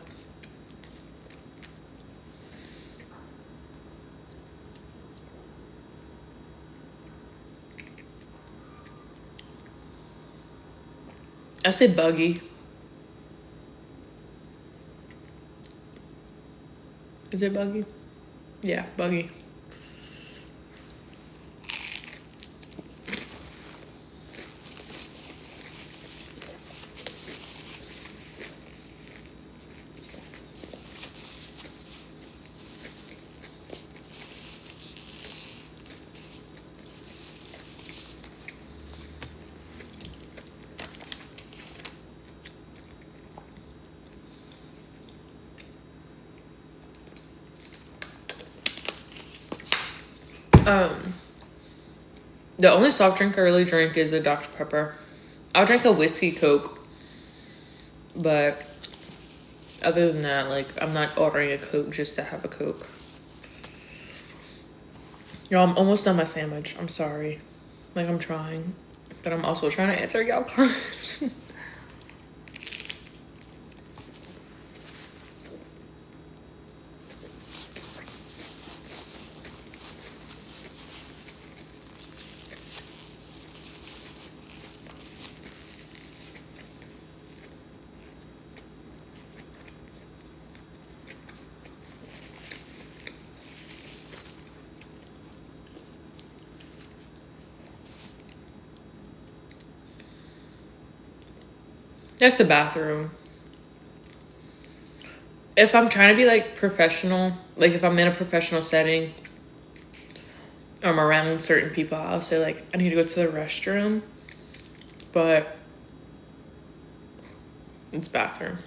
[SPEAKER 1] I say buggy. Is it buggy? Yeah, buggy. Um, the only soft drink I really drink is a Dr. Pepper. I'll drink a whiskey Coke, but other than that, like, I'm not ordering a Coke just to have a Coke. Yo, I'm almost done my sandwich. I'm sorry. Like, I'm trying. But I'm also trying to answer y'all comments. That's the bathroom. If I'm trying to be like professional, like if I'm in a professional setting, or I'm around certain people, I'll say like, I need to go to the restroom, but it's bathroom.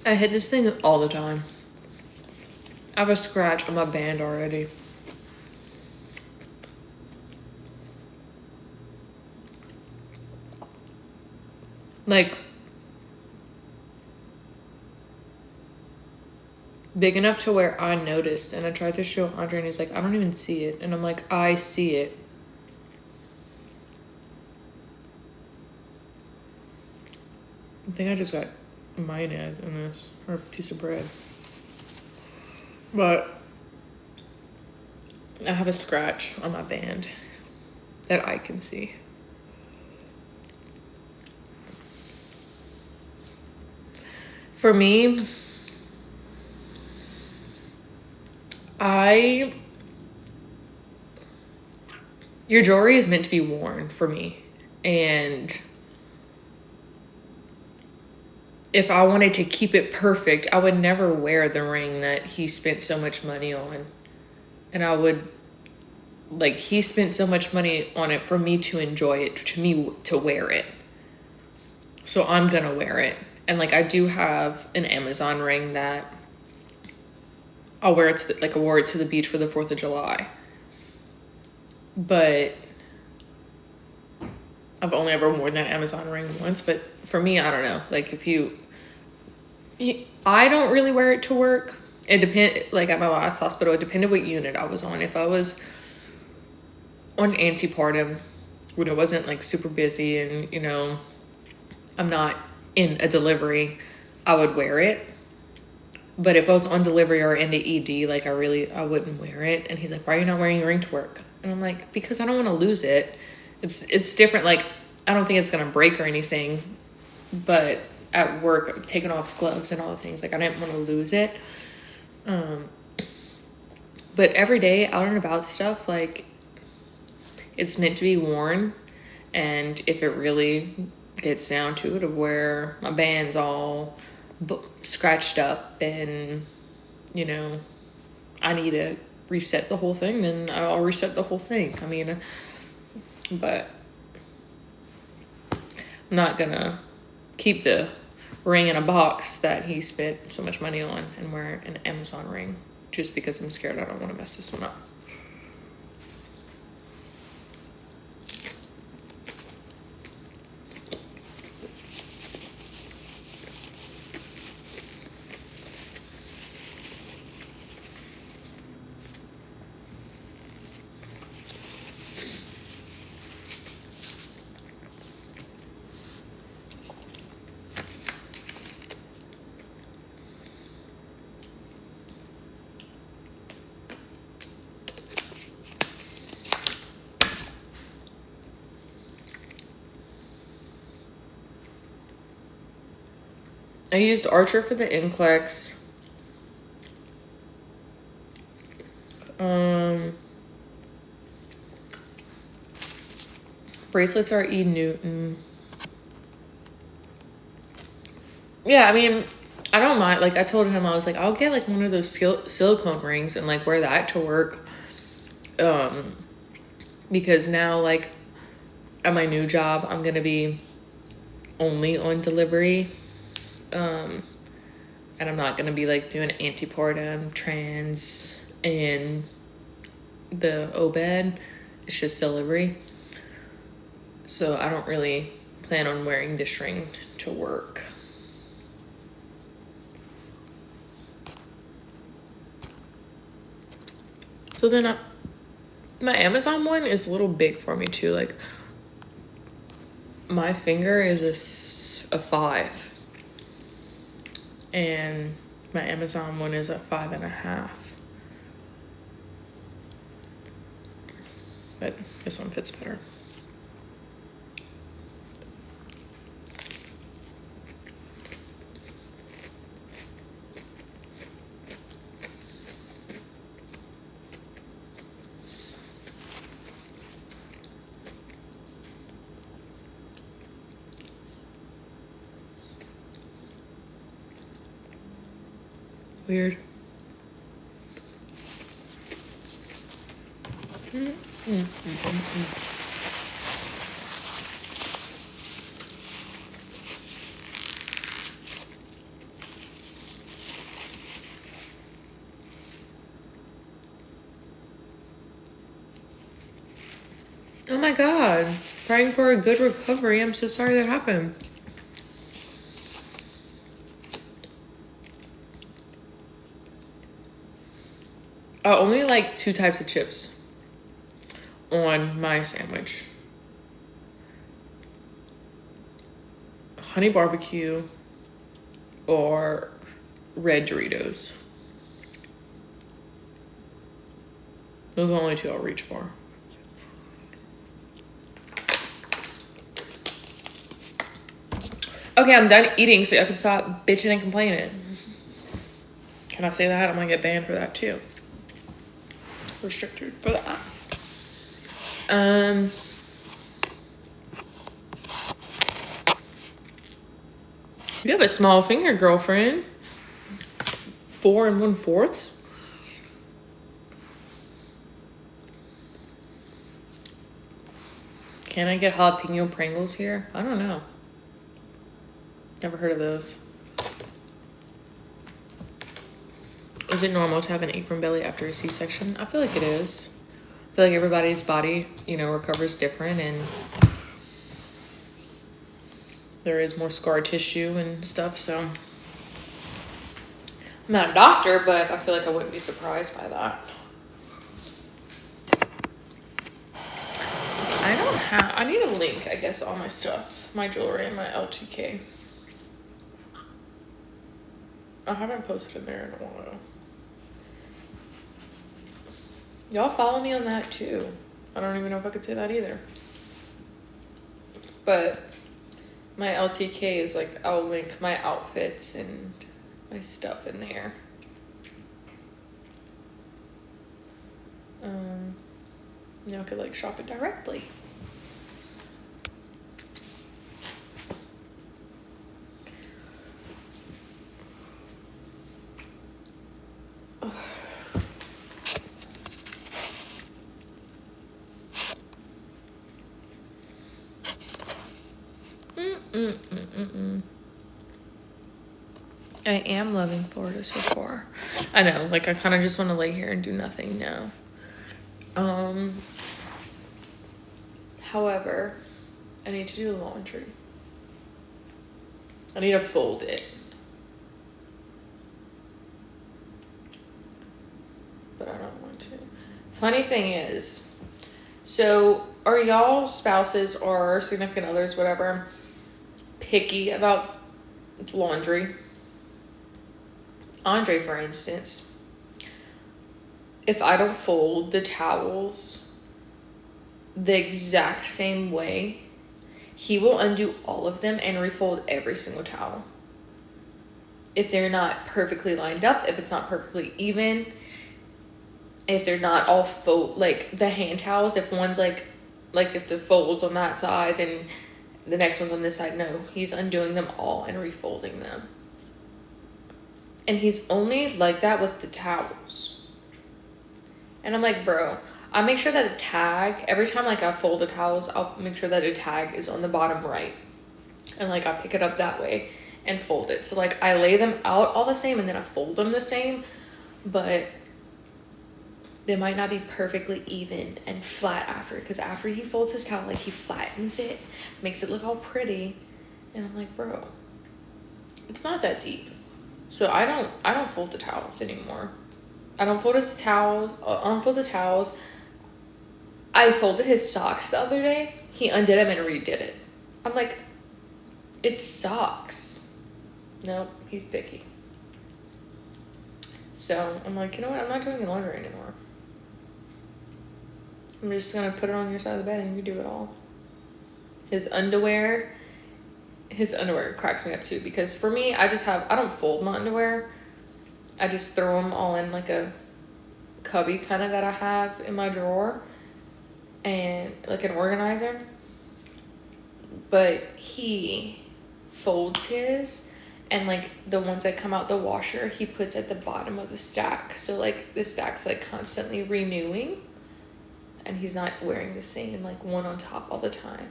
[SPEAKER 1] I hit this thing all the time. I have a scratch on my band already. Like, big enough to where I noticed, and I tried to show Andre, and he's like, I don't even see it. And I'm like, I see it. I think I just got mayonnaise in this, or a piece of bread. But I have a scratch on my band that I can see. For me, your jewelry is meant to be worn for me. And if I wanted to keep it perfect, I would never wear the ring that he spent so much money on. And I would, like, he spent so much money on it for me to enjoy it, to me to wear it. So I'm gonna wear it. And like, I do have an Amazon ring that I'll wear it to I wore it to the beach for the 4th of July. But I've only ever worn that Amazon ring once. But for me, I don't know. Like, I don't really wear it to work. It depend. Like at my last hospital, it depended what unit I was on. If I was on antepartum, when it wasn't like super busy and, you know, I'm not in a delivery, I would wear it. But if I was on delivery or in the ED, like I wouldn't wear it. And he's like, why are you not wearing your ring to work? And I'm like, because I don't want to lose it. It's different. Like, I don't think it's going to break or anything, but at work, I'm taking off gloves and all the things, like I didn't want to lose it. But every day out and about stuff, like, it's meant to be worn. And if it really gets down to it, of where my band's all scratched up and, you know, I need to reset the whole thing, then I'll reset the whole thing. I mean, but I'm not gonna keep the ring in a box that he spent so much money on and wear an Amazon ring just because I'm scared I don't want to mess this one up. I used Archer for the NCLEX. Bracelets are E. Newton. Yeah, I mean, I don't mind. Like, I told him, I was like, I'll get like one of those silicone rings and like wear that to work. Because now, like, at my new job, I'm gonna be only on delivery. And I'm not gonna be like doing antepartum, trans, and the OBED. It's just delivery. So I don't really plan on wearing this ring to work. So then my Amazon one is a little big for me too. Like, my finger is a 5. And my Amazon one is a 5.5. But this one fits better. Weird. Oh my God. Praying for a good recovery. I'm so sorry that happened. I only like 2 types of chips on my sandwich. Honey barbecue or red Doritos. Those are the only 2 I'll reach for. Okay, I'm done eating, so I can stop bitching and complaining. Can I say that? I'm gonna get banned for that too. Restricted for that. You have a small finger, girlfriend. 4 1/4. Can I get jalapeno Pringles here? I don't know. Never heard of those. Is it normal to have an apron belly after a C-section? I feel like it is. I feel like everybody's body, recovers different, and there is more scar tissue and stuff, so. I'm not a doctor, but I feel like I wouldn't be surprised by that. I need a link, I guess, all my stuff. My jewelry and my LTK. I haven't posted in there in a while. Y'all follow me on that too. I don't even know if I could say that either. But my LTK is like, I'll link my outfits and my stuff in there. Y'all could like shop it directly. I am loving Florida so far. I know, like, I kind of just want to lay here and do nothing now. However, I need to do laundry. I need to fold it. But I don't want to. Funny thing is, so are y'all spouses or significant others, whatever, picky about laundry? Andre, for instance, if I don't fold the towels the exact same way, he will undo all of them and refold every single towel. If they're not perfectly lined up, if it's not perfectly even, if they're not all like the hand towels, if one's like if the fold's on that side, then the next one's on this side. No, he's undoing them all and refolding them. And he's only like that with the towels. And I'm like, bro, I make sure that the tag, every time like I fold the towels, I'll make sure that the tag is on the bottom right. And like I pick it up that way and fold it. So like I lay them out all the same and then I fold them the same, but they might not be perfectly even and flat after, because after he folds his towel, like he flattens it, makes it look all pretty. And I'm like, bro, it's not that deep. So I don't fold the towels anymore. I don't fold his towels. I don't fold the towels. I folded his socks the other day. He undid them and redid it. I'm like, it's socks. Nope, he's picky. So I'm like, you know what? I'm not doing your laundry anymore. I'm just gonna put it on your side of the bed and you do it all. His underwear cracks me up too, because for me, I don't fold my underwear. I just throw them all in like a cubby kind of that I have in my drawer, and like an organizer. But he folds his, and like the ones that come out the washer, he puts at the bottom of the stack. So like the stack's like constantly renewing, and he's not wearing the same like one on top all the time.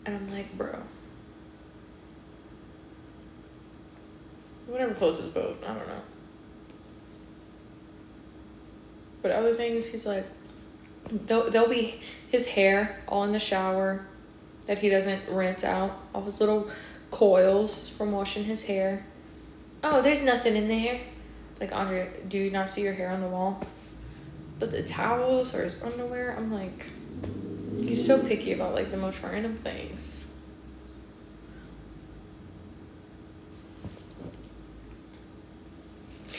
[SPEAKER 1] And I'm like, bro, whatever floats his boat, I don't know. But other things, he's like, there'll be his hair all in the shower that he doesn't rinse out, all his little coils from washing his hair. Oh, there's nothing in there. Like, Andre, do you not see your hair on the wall? But the towels or his underwear, I'm like, he's so picky about like the most random things.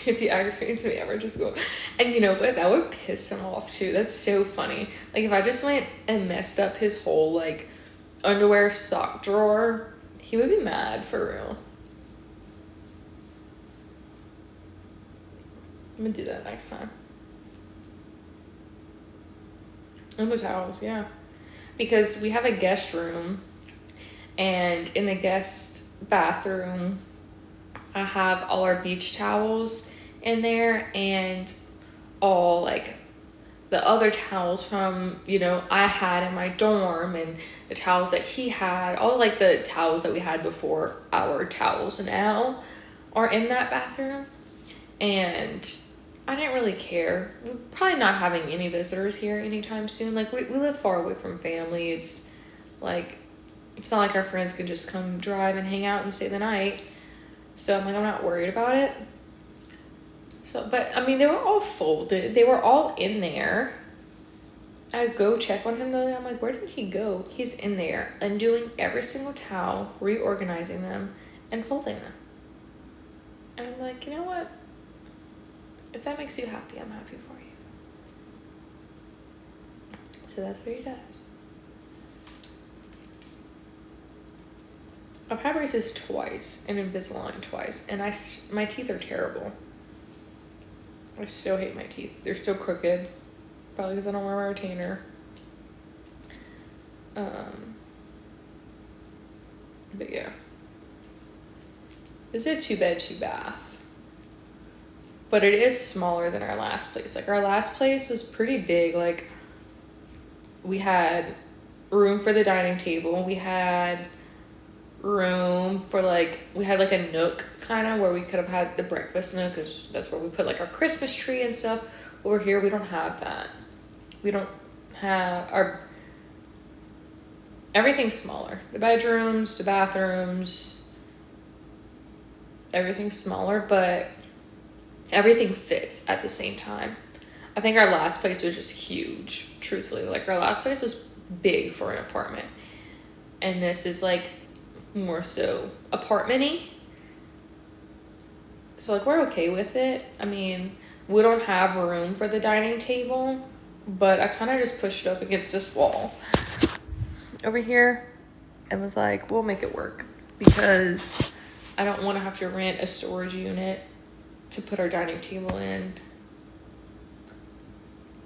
[SPEAKER 1] If he aggravates me, I would just go, and you know, but that would piss him off too. That's so funny. Like if I just went and messed up his whole like underwear sock drawer, he would be mad for real. I'm gonna do that next time. And the towels, yeah. Because we have a guest room, and in the guest bathroom, I have all our beach towels in there, and all like the other towels from, you know, I had in my dorm, and the towels that he had, all like the towels that we had before our towels now are in that bathroom. And I didn't really care. We're probably not having any visitors here anytime soon. Like we live far away from family. It's like, it's not like our friends can just come drive and hang out and stay the night. So I'm like, I'm not worried about it. So, but I mean, they were all folded. They were all in there. I go check on him though. I'm like, where did he go? He's in there, undoing every single towel, reorganizing them, and folding them. And I'm like, you know what? If that makes you happy, I'm happy for you. So that's what he does. I've had braces twice and Invisalign twice, and my teeth are terrible. I still hate my teeth. They're still crooked, probably because I don't wear my retainer. But yeah, this is a 2-bed, 2-bath, but it is smaller than our last place. Like our last place was pretty big. Like we had room for the dining table. We had room for like, we had like a nook kind of where we could have had the breakfast nook, because that's where we put like our Christmas tree and stuff. Over here we don't have that. We don't have our, everything's smaller. The bedrooms, the bathrooms, everything's smaller, but everything fits at the same time. I think our last place was just huge, truthfully. Like our last place was big for an apartment, and this is like more so apartment-y. So like we're okay with it. I mean, we don't have room for the dining table, but I kind of just pushed it up against this wall over here and was like, we'll make it work, because I don't want to have to rent a storage unit to put our dining table in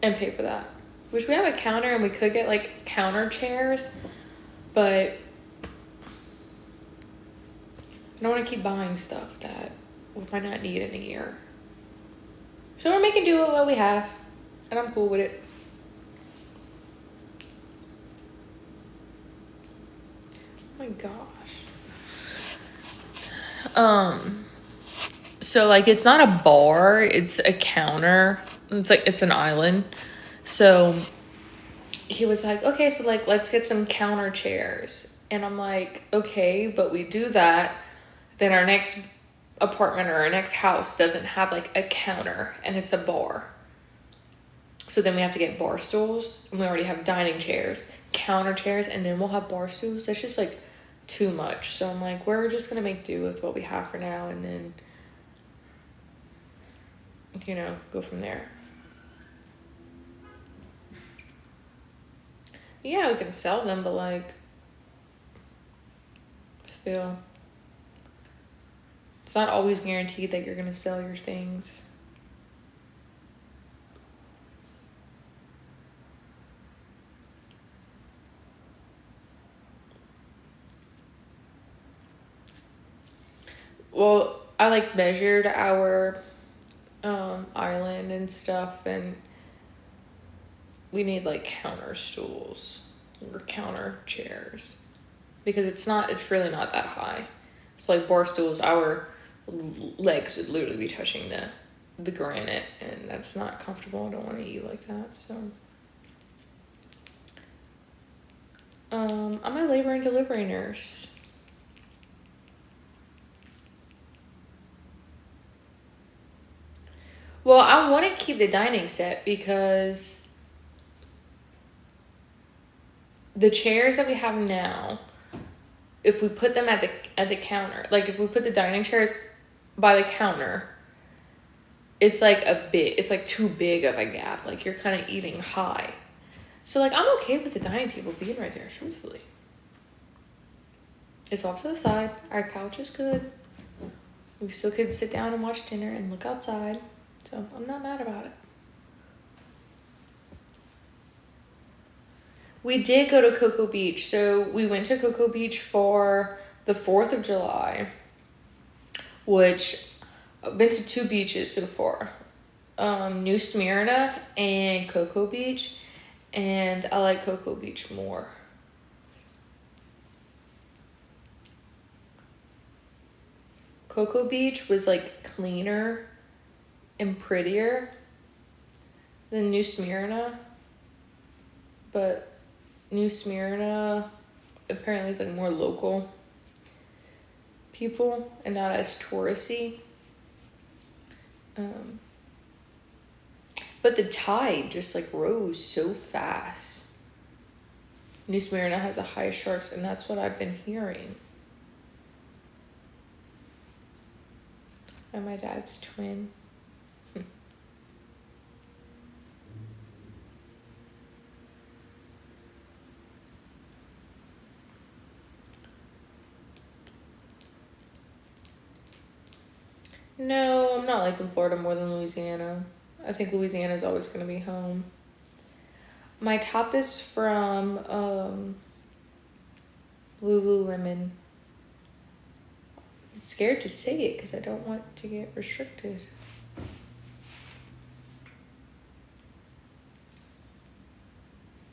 [SPEAKER 1] and pay for that. Which we have a counter, and we could get like counter chairs, but I don't want to keep buying stuff that we might not need in a year. So we're making do with what we have, and I'm cool with it. Oh my gosh. So like it's not a bar, it's a counter. It's an island. So he was like, okay, so like let's get some counter chairs. And I'm like, okay, but we do that, then our next apartment or our next house doesn't have like a counter and it's a bar. So then we have to get bar stools, and we already have dining chairs, counter chairs, and then we'll have bar stools. That's just like too much. So I'm like, we're just gonna make do with what we have for now, and then, you know, go from there. Yeah, we can sell them, but like, still, it's not always guaranteed that you're gonna sell your things. Well, I like measured our island and stuff, and we need like counter stools or counter chairs because it's really not that high. So like bar stools, our legs would literally be touching the granite, and that's not comfortable. I don't want to eat like that. So I'm a labor and delivery nurse. Well, I want to keep the dining set because the chairs that we have now, if we put them at the counter, like if we put the dining chairs by the counter, it's like it's like too big of a gap. Like you're kind of eating high. So like I'm okay with the dining table being right there, truthfully. It's off to the side. Our couch is good. We still could sit down and watch dinner and look outside. So I'm not mad about it. We did go to Cocoa Beach. So we went to Cocoa Beach for the 4th of July, which I've been to 2 beaches so far. New Smyrna and Cocoa Beach. And I like Cocoa Beach more. Cocoa Beach was like cleaner and prettier than New Smyrna, but New Smyrna apparently is like more local people and not as touristy. But the tide just like rose so fast. New Smyrna has the highest sharks, and that's what I've been hearing. And my dad's twin. No, I'm not liking Florida more than Louisiana. I think Louisiana is always going to be home. My top is from Lululemon. I'm scared to say it because I don't want to get restricted.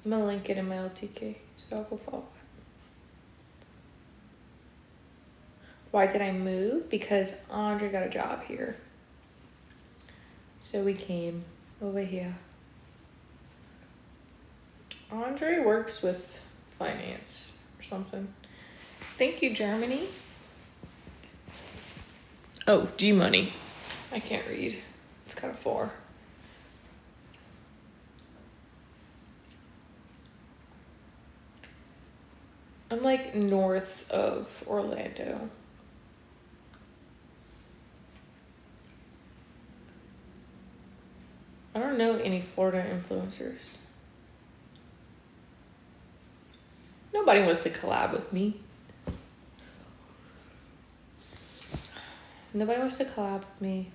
[SPEAKER 1] I'm going to link it in my LTK, so I'll go follow it. Why did I move? Because Andre got a job here. So we came over here. Andre works with finance or something. Thank you, Germany. Oh, G-Money. I can't read. It's kind of far. I'm like north of Orlando. I don't know any Florida influencers. Nobody wants to collab with me. Nobody wants to collab with me.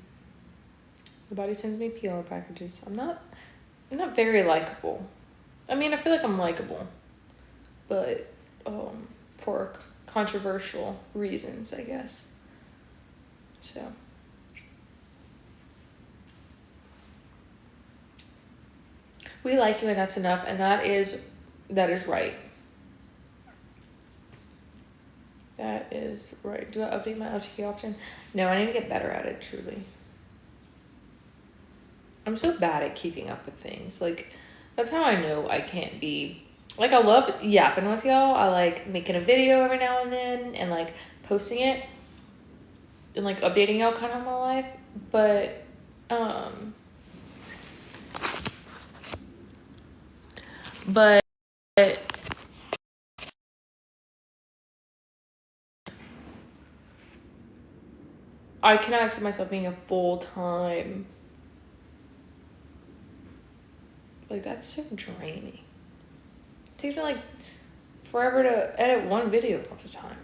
[SPEAKER 1] Nobody sends me PR packages. I'm not very likable. I mean, I feel like I'm likable, but for controversial reasons, I guess. So We like you and that's enough. And that is right. That is right. Do I update my OTK often? No, I need to get better at it, truly. I'm so bad at keeping up with things. Like, that's how I know I can't be... Like, I love yapping with y'all. I like making a video every now and then and, like, posting it and, like, updating y'all kind of on my life. But, I cannot see myself being a full-time... Like, that's so draining. It takes me, like, forever to edit one video all the time.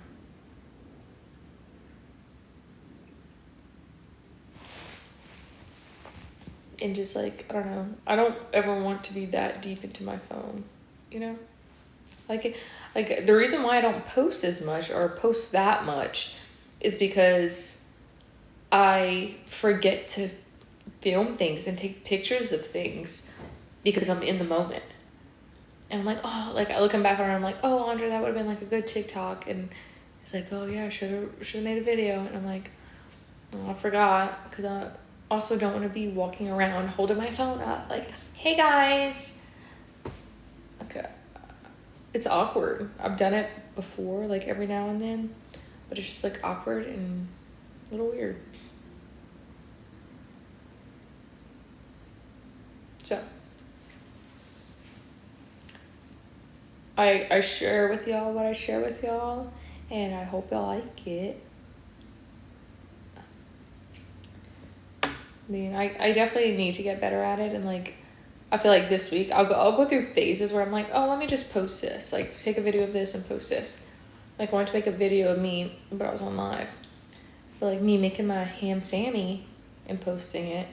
[SPEAKER 1] And just, like, I don't know. I don't ever want to be that deep into my phone, you know? Like, the reason why I don't post as much or post that much is because I forget to film things and take pictures of things because I'm in the moment. And I'm like, oh, like, looking back on it, I'm like, oh, Andre, that would have been, like, a good TikTok. And it's like, oh, yeah, I should have made a video. And I'm like, oh, I forgot, because I also don't want to be walking around holding my phone up, like, hey, guys. Okay. It's awkward. I've done it before, like, every now and then. But it's just, like, awkward and a little weird. So... I share with y'all what I share with y'all, and I hope y'all like it. I mean, I definitely need to get better at it, and like, I feel like this week I'll go through phases where I'm like, oh, let me just post this, like take a video of this and post this. Like I wanted to make a video of me, but I was on live. But like me making my ham Sammy and posting it,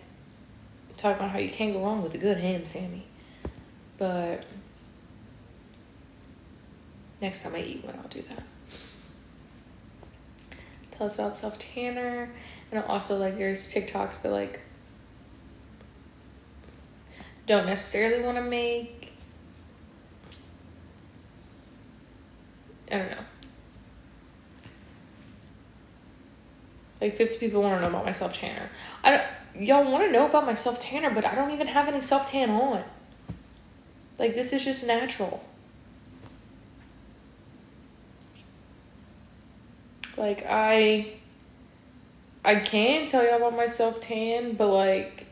[SPEAKER 1] talking about how you can't go wrong with a good ham Sammy. But next time I eat one, I'll do that. Tell us about self-tanner. And also, like, there's TikToks that, like, don't necessarily want to make. I don't know. Like, 50 people want to know about my self-tanner. Y'all want to know about my self-tanner, but I don't even have any self-tan on. Like, this is just natural. Like, I can tell y'all about my self-tan, but, like,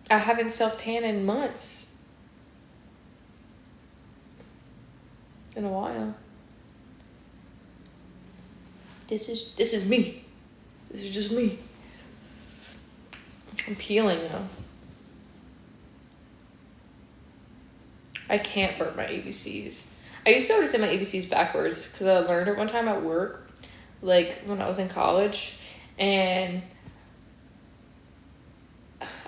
[SPEAKER 1] I haven't self-tan in months. In a while. This is me. This is just me. I'm peeling though. I can't burn my ABCs. I used to be able to say my ABCs backwards because I learned it one time at work, like when I was in college, and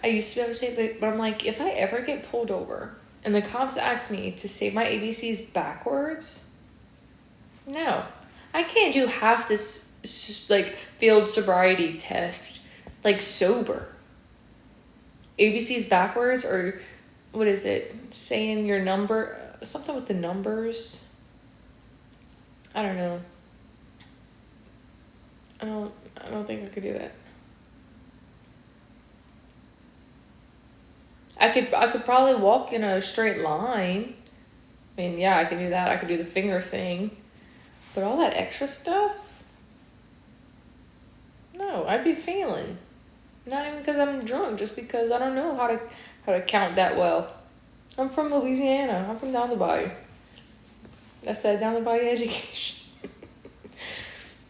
[SPEAKER 1] I used to be able to say it, but I'm like, if I ever get pulled over and the cops ask me to say my ABCs backwards, no, I can't do half this like field sobriety test like sober. ABCs backwards, or what is it? Saying your number, something with the numbers. I don't know. I don't think I could do that. I could probably walk in a straight line. I mean, yeah, I can do that. I could do the finger thing. But all that extra stuff? No, I'd be failing. Not even because I'm drunk, just because I don't know how to count that well. I'm from Louisiana. I'm from down the bayou. I said down the bayou education.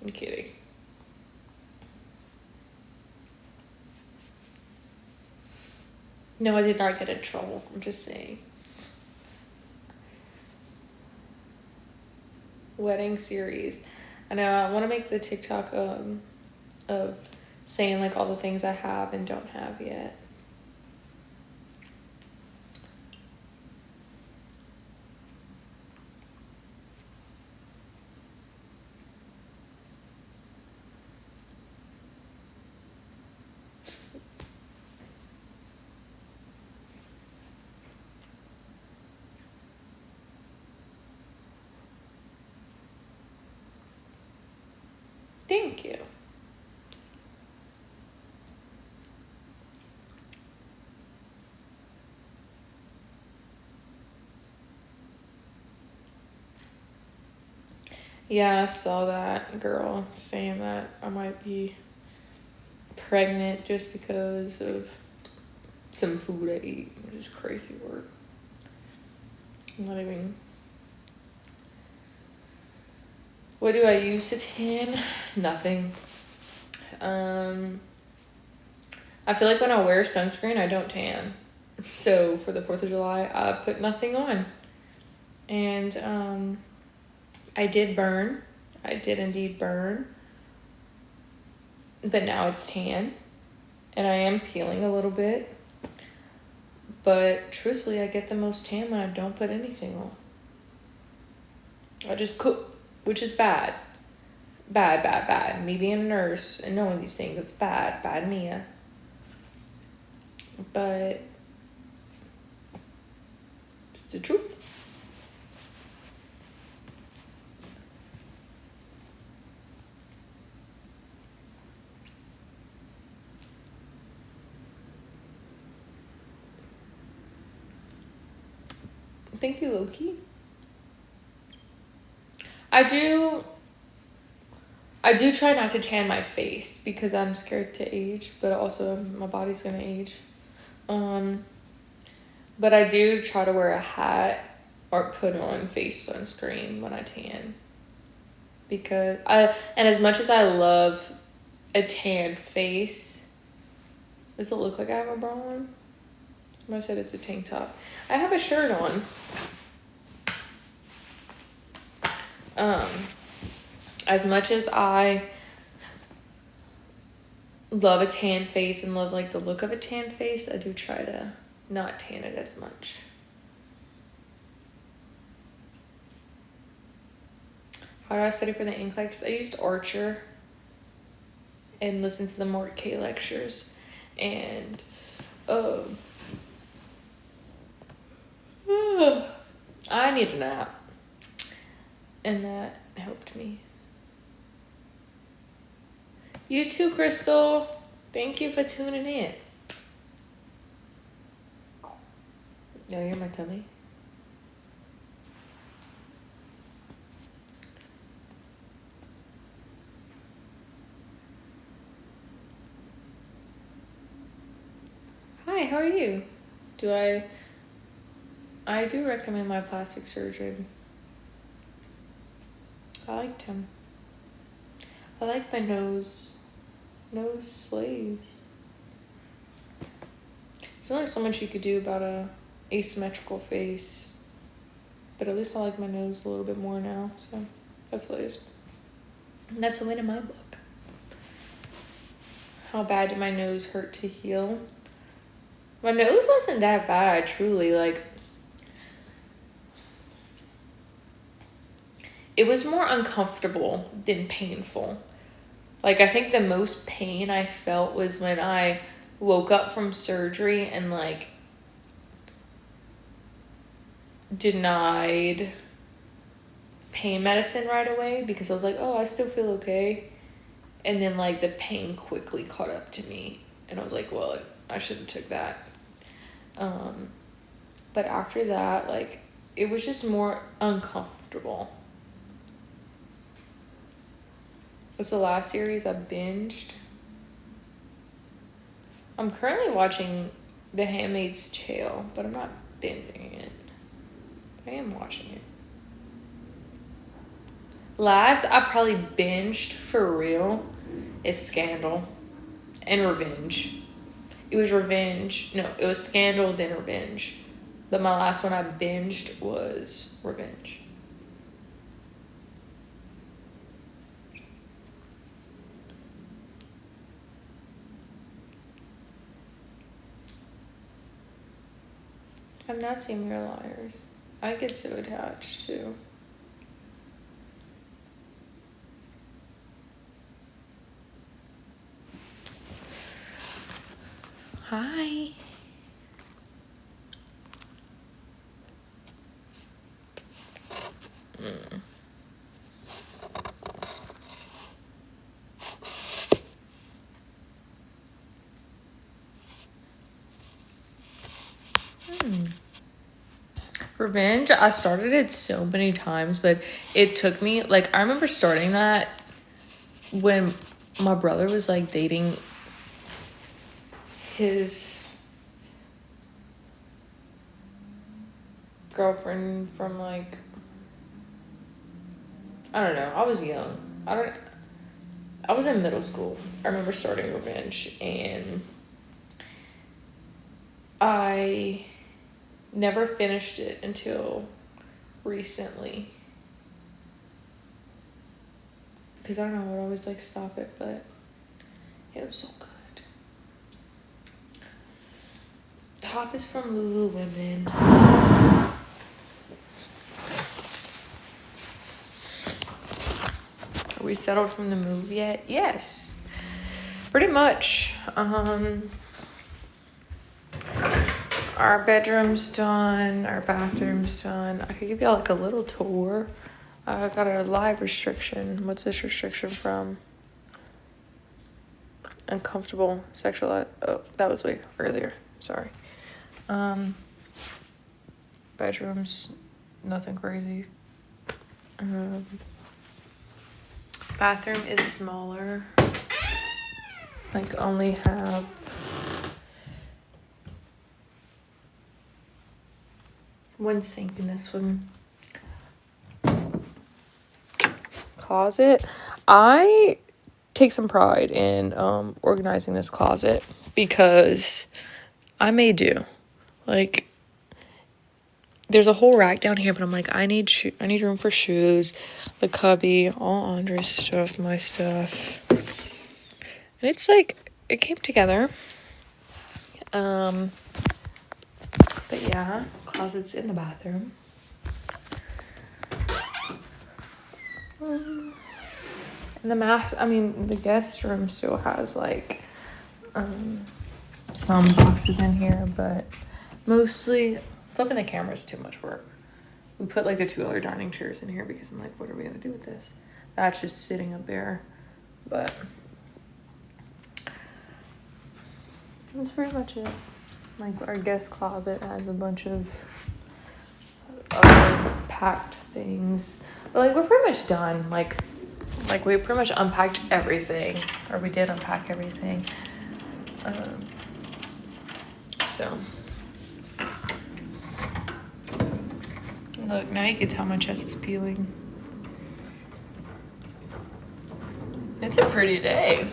[SPEAKER 1] I'm kidding. No, I did not get in trouble. I'm just saying. Wedding series. I know I want to make the TikTok of saying like all the things I have and don't have yet. Thank you. Yeah, I saw that girl saying that I might be pregnant just because of some food I eat, which is crazy work. I'm not even... What do I use to tan? Nothing. I feel like when I wear sunscreen, I don't tan. So for the 4th of July, I put nothing on. And I did burn. I did indeed burn. But now it's tan. And I am peeling a little bit. But truthfully, I get the most tan when I don't put anything on. I just cook, which is bad. Bad, bad, bad. Me being a nurse and knowing these things, it's bad. Bad Mia. But it's the truth. Thank you, Loki. I do try not to tan my face because I'm scared to age, but also my body's gonna age. But I do try to wear a hat or put on face sunscreen when I tan. Because and as much as I love a tanned face, does it look like I have a bra on? Somebody said it's a tank top. I have a shirt on. As much as I love a tan face and love like the look of a tan face, I do try to not tan it as much. How did I study for the NCLEX? I used Archer and listened to the Mort K lectures, and I need a nap, and that helped me. You too, Crystal. Thank you for tuning in. No, you're my tummy. Hi, how are you? I do recommend my plastic surgeon. I liked him. I like my nose slaves. There's only so much you could do about a asymmetrical face, but at least I like my nose a little bit more now, so that's slaves. And that's a win in my book. How bad did my nose hurt to heal? My nose wasn't that bad, truly. Like, it was more uncomfortable than painful. Like, I think the most pain I felt was when I woke up from surgery and, like, denied pain medicine right away because I was like, oh, I still feel okay. And then, like, the pain quickly caught up to me. And I was like, well, I shouldn't have took that. But after that, like, it was just more uncomfortable. It's the last series I binged. I'm currently watching The Handmaid's Tale, but I'm not binging it. I am watching it. Last I probably binged for real is Scandal and Revenge. It was Revenge. No, it was Scandal, then Revenge. But my last one I binged was Revenge. I've not seen Real Liars. I get so attached too. Hi. Revenge, I started it so many times, but it took me, like, I remember starting that when my brother was, like, dating his girlfriend from, like, I don't know, I was young. I was in middle school. I remember starting Revenge, and I never finished it until recently. Because I don't know, I would always, like, stop it, but it was so good. Top is from Lululemon. Are we settled from the move yet? Yes. Pretty much. Our bedroom's done. Our bathroom's done. I could give y'all, like, a little tour. I got a live restriction. What's this restriction from? Uncomfortable sexual. Oh, that was way earlier. Sorry. Bedrooms, nothing crazy. Bathroom is smaller. Like, only have one sink in this one. Closet. I take some pride in organizing this closet because I may do. Like, there's a whole rack down here, but I'm like, I need room for shoes, the cubby, all Andre's stuff, my stuff. And it's like, it came together. But yeah, closet's in the bathroom. And the guest room still has, like, some boxes in here, but mostly flipping the camera is too much work. We put, like, the 2 other dining chairs in here because I'm like, what are we gonna do with this? That's just sitting up there, but that's pretty much it. Like, our guest closet has a bunch of other packed things, but, like, we're pretty much done. Like we pretty much unpacked everything, or we did unpack everything. So look, now you can tell my chest is peeling. It's a pretty day.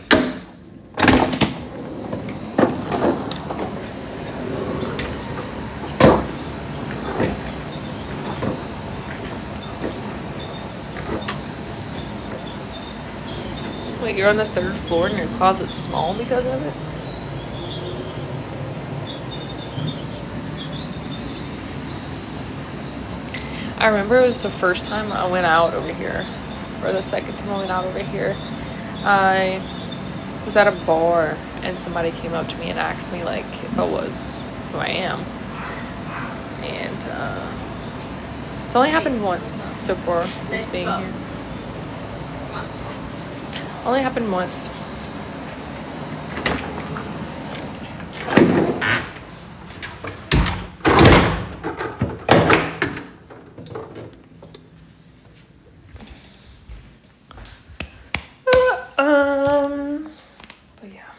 [SPEAKER 1] Wait, you're on the 3rd floor and your closet's small because of it? I remember it was the first time I went out over here, or the second time I went out over here. I was at a bar and somebody came up to me and asked me, like, if I was who I am. And it's only happened once so far since being here. Only happened once. But yeah.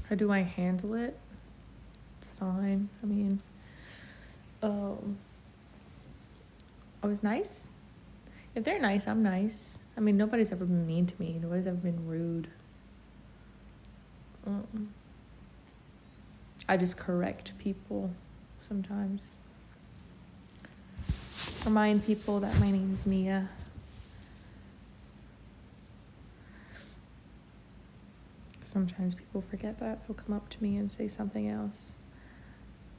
[SPEAKER 1] How do I handle it? It's fine. I mean, I was nice. If they're nice, I'm nice. I mean, nobody's ever been mean to me. Nobody's ever been rude. I just correct people sometimes. Remind people that my name's Mia. Sometimes people forget that. They'll come up to me and say something else.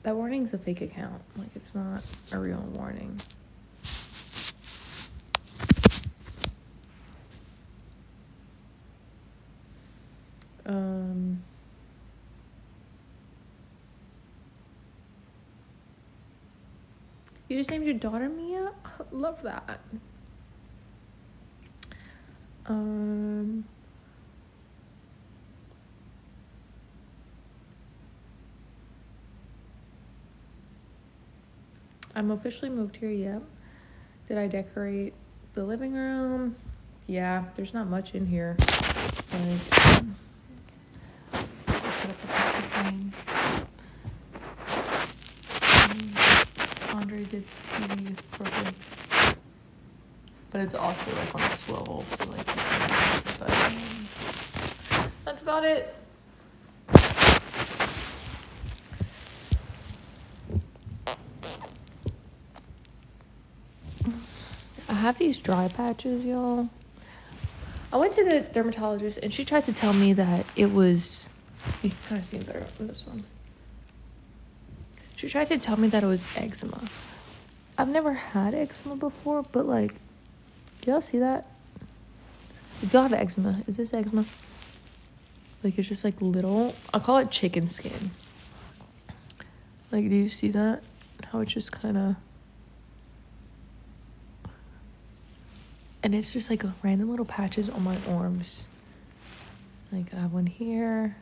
[SPEAKER 1] That warning's a fake account. Like, it's not a real warning. You just named your daughter Mia? Oh, Love that. I'm officially moved here, yep. Did I decorate the living room? Yeah, there's not much in here. Like, put up the picture frame. Andre did TV crooked. But it's also like on a swivel, so like, but that's about it. I have these dry patches, y'all. I went to the dermatologist and she tried to tell me that it was, you can kind of see it better on this one. She tried to tell me that it was eczema. I've never had eczema before, but like, do y'all see that? If y'all have eczema, is this eczema? Like, it's just like little, I call it chicken skin. Like, do you see that? How it's just kind of, and it's just like random little patches on my arms. Like, I have one here,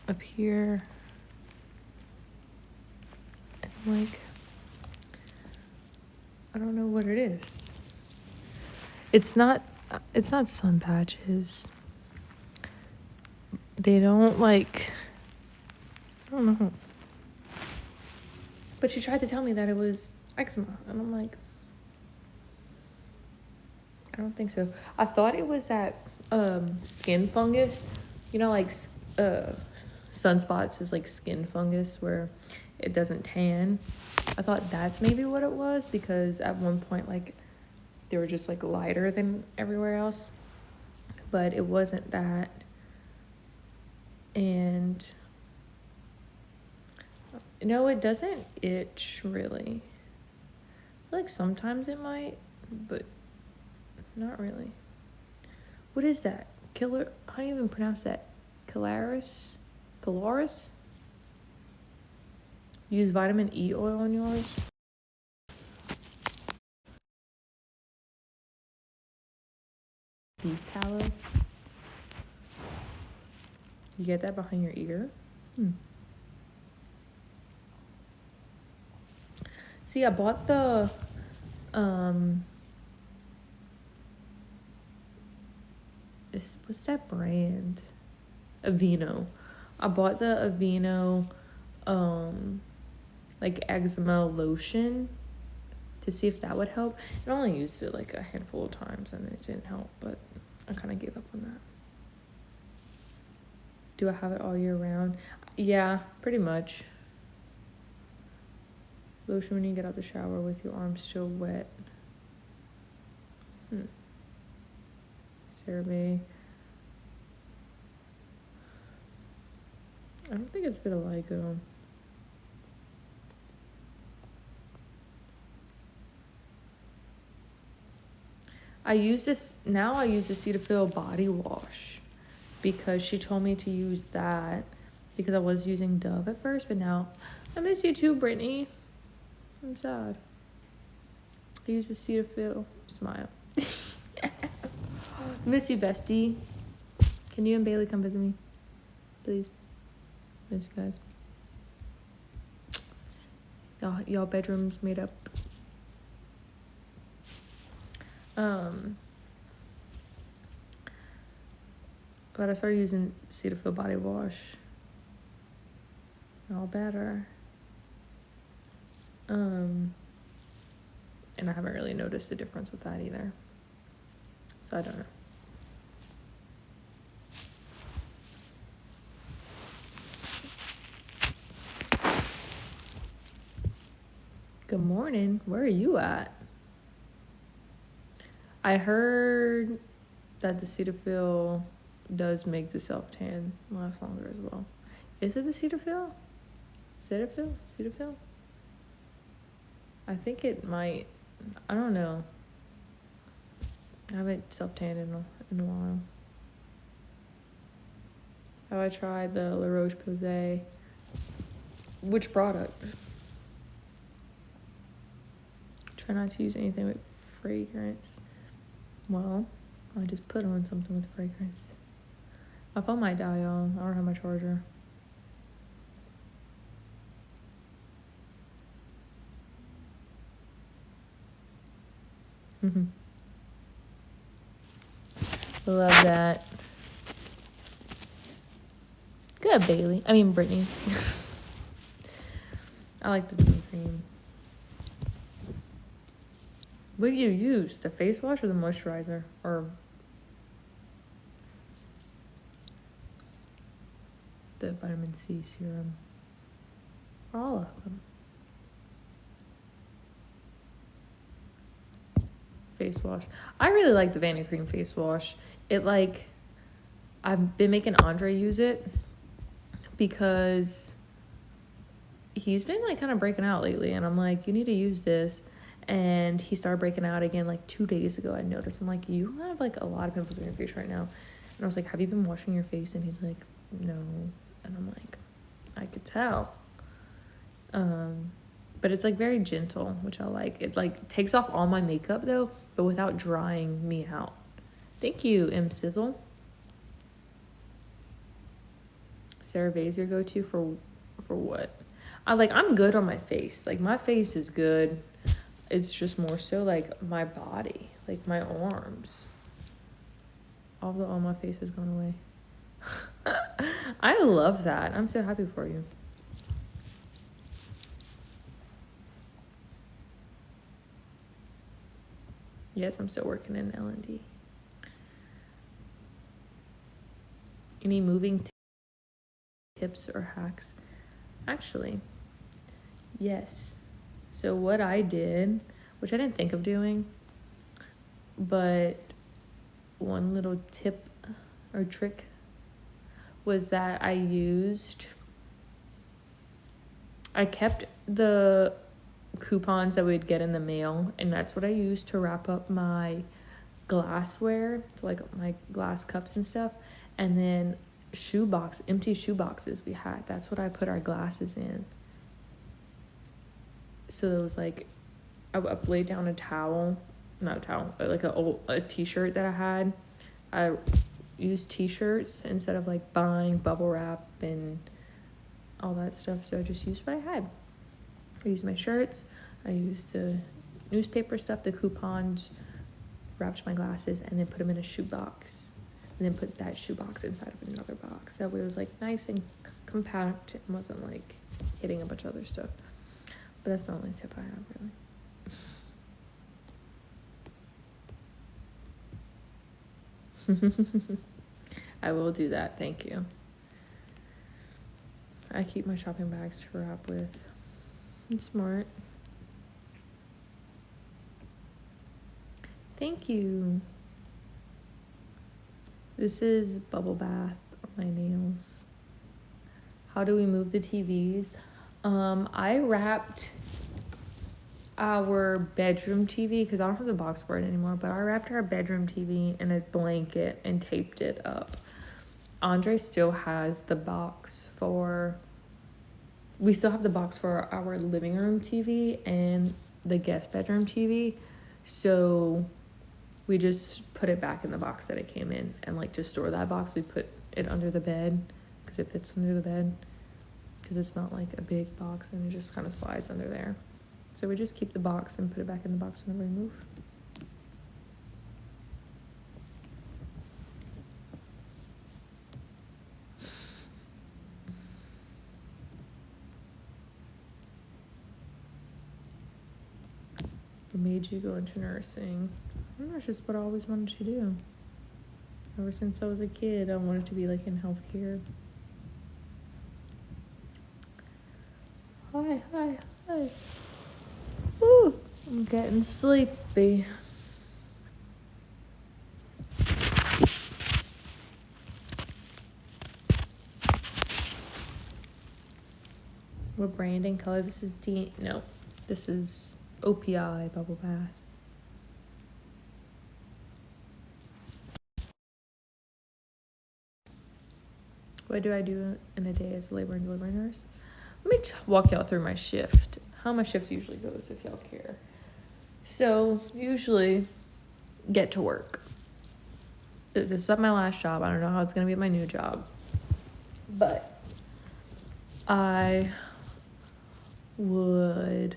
[SPEAKER 1] up here, and like, I don't know what it is. It's not sun patches. They don't like, I don't know. But she tried to tell me that it was eczema, and I'm like, I don't think so. I thought it was that skin fungus. You know, like sunspots is like skin fungus where it doesn't tan. I thought that's maybe what it was, because at one point, like, they were just like lighter than everywhere else. But it wasn't that. And no, it doesn't itch really. Like sometimes it might, but not really. What is that? Killer? How do you even pronounce that? Pilaris? Use vitamin E oil on yours. Beef tallow. You get that behind your ear? See, I bought the what's that brand? Aveeno. I bought the Aveeno like eczema lotion to see if that would help. I only used it like a handful of times and it didn't help, but I kind of gave up on that. Do I have it all year round? Yeah, pretty much. Lotion when you get out the shower with your arms still wet. CeraVe. I don't think it's vitiligo. I use the Cetaphil body wash because she told me to use that because I was using Dove at first, but now I miss you too, Brittany. I'm sad. I use the Cetaphil. Smile. Miss you, bestie. Can you and Bailey come visit me? Please. Miss you guys. Y'all bedrooms made up. But I started using Cetaphil body wash. All better. And I haven't really noticed the difference with that either. So I don't know. Good morning. Where are you at? I heard that the Cetaphil does make the self-tan last longer as well. Is it the Cetaphil? Cetaphil? I think it might. I don't know. I haven't self-tanned in a while. Have I tried the La Roche-Posay? Which product? Try not to use anything with fragrance. Well, I just put on something with fragrance. My phone might die, y'all. I don't have my charger. Love that. Good, Bailey. I mean, Brittany. I like the BB cream. What do you use? The face wash or the moisturizer? Or the vitamin C serum? All of them. Face wash. I really like the Vanity Cream face wash. It like, I've been making Andre use it because he's been like kind of breaking out lately, and I'm like, you need to use this. And he started breaking out again like 2 days ago. I noticed. I'm like, you have like a lot of pimples on your face right now. And I was like, have you been washing your face? And he's like, no. And I'm like, I could tell. But it's like very gentle, which I like. It like takes off all my makeup though, but without drying me out. Thank you, M Sizzle. CeraVe's your go-to for what? I'm good on my face. Like my face is good. It's just more so like my body, like my arms. Although all my face has gone away. I love that. I'm so happy for you. Yes, I'm still working in L&D. Any moving tips or hacks? Actually, yes. So what I did, which I didn't think of doing, but one little tip or trick was that I kept the coupons that we'd get in the mail, and that's what I used to wrap up my glassware, so like my glass cups and stuff. And then empty shoe boxes we had, that's what I put our glasses in. So it was like I laid down a t-shirt that I had. I used t-shirts instead of like buying bubble wrap and all that stuff, so I just used what I had. I used my shirts, I used the newspaper stuff, the coupons, wrapped my glasses, and then put them in a shoebox, and then put that shoebox inside of another box. That way it was like nice and compact and wasn't like hitting a bunch of other stuff. But that's the only tip I have, really. I will do that, thank you. I keep my shopping bags to wrap with. It's smart. Thank you. This is bubble bath on my nails. How do we move the TVs? I wrapped our bedroom TV, because I don't have the box for it anymore, but I wrapped our bedroom TV in a blanket and taped it up. Andre still has the box we still have the box for our living room TV and the guest bedroom TV. So we just put it back in the box that it came in, and like to store that box, we put it under the bed because it fits under the bed, because it's not like a big box and it just kind of slides under there. So we just keep the box and put it back in the box whenever we move. What made you go into nursing? I don't know, it's just what I always wanted to do. Ever since I was a kid, I wanted to be like in healthcare. Hi. Woo, I'm getting sleepy. What brand and color? This is this is OPI bubble bath. What do I do in a day as a labor and delivery nurse? Let me walk y'all through my shift. How my shift usually goes, if y'all care. So usually get to work. This is my last job. I don't know how it's gonna be at my new job, but I would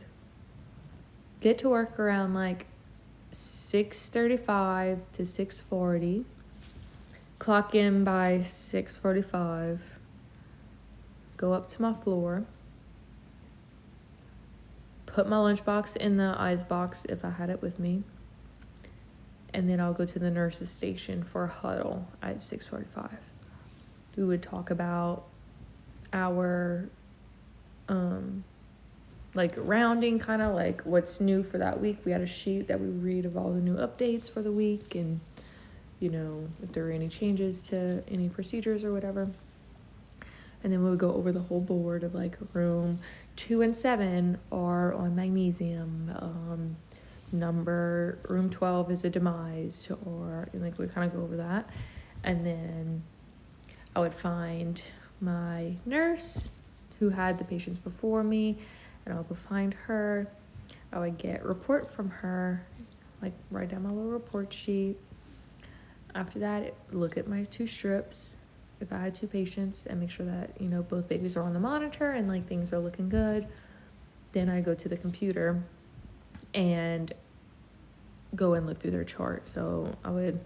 [SPEAKER 1] get to work around like 6:35 to 6:40. Clock in by 6:45. Go up to my floor. Put my lunchbox in the ice box if I had it with me. And then I'll go to the nurse's station for a huddle at 6:45. We would talk about our like rounding, kind of like what's new for that week. We had a sheet that we read of all the new updates for the week, and you know, if there were any changes to any procedures or whatever. And then we would go over the whole board of like room 2 and 7 are on magnesium. Room 12 is a demise, or like we kind of go over that. And then I would find my nurse who had the patients before me, and I'll go find her. I would get report from her, like write down my little report sheet. After that, look at my 2 strips if I had 2 patients and make sure that, you know, both babies are on the monitor and like things are looking good. Then I go to the computer and go and look through their chart. So I would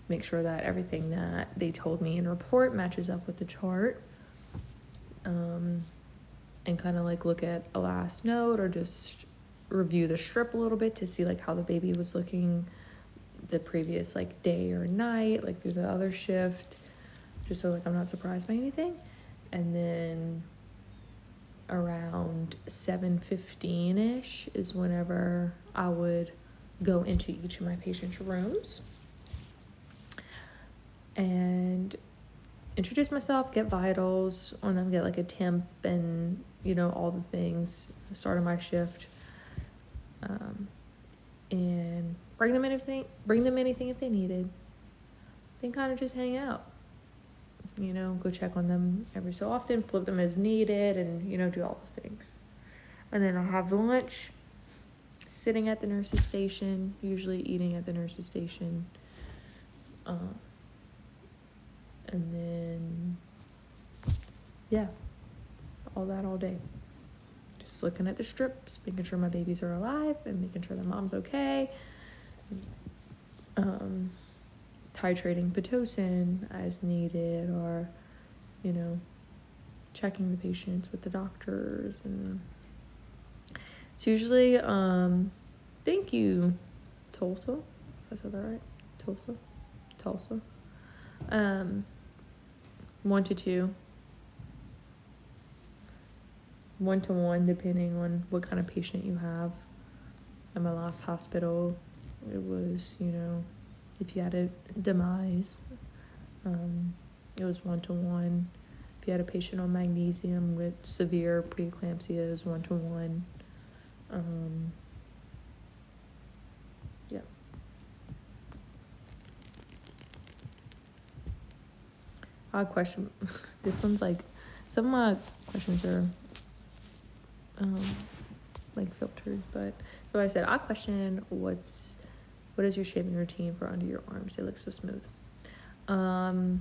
[SPEAKER 1] make sure that everything that they told me in the report matches up with the chart, and kind of like look at a last note or just review the strip a little bit to see like how the baby was looking the previous like day or night, like through the other shift, just so like I'm not surprised by anything. And then around 7:15ish is whenever I would go into each of my patients' rooms and introduce myself, get vitals on them, get like a temp and, you know, all the things, start of my shift, and bring them anything if they needed. Then kind of just hang out, you know, go check on them every so often, flip them as needed, and, you know, do all the things. And then I'll have lunch, sitting at the nurse's station, usually eating at the nurse's station. And then, yeah, all that all day. Just looking at the strips, making sure my babies are alive and making sure the mom's okay. Titrating Pitocin as needed, or, you know, checking the patients with the doctors. And it's usually, thank you, Tulsa. If I said that right? Tulsa. 1 to 2. 1 to 1, depending on what kind of patient you have. At my last hospital, it was, you know, if you had a demise, it was 1 to 1. If you had a patient on magnesium with severe preeclampsia, it was 1 to 1. Yeah. Odd question. This one's like, some of my questions are like filtered, but so I said, odd question, what is your shaving routine for under your arms? They look so smooth. I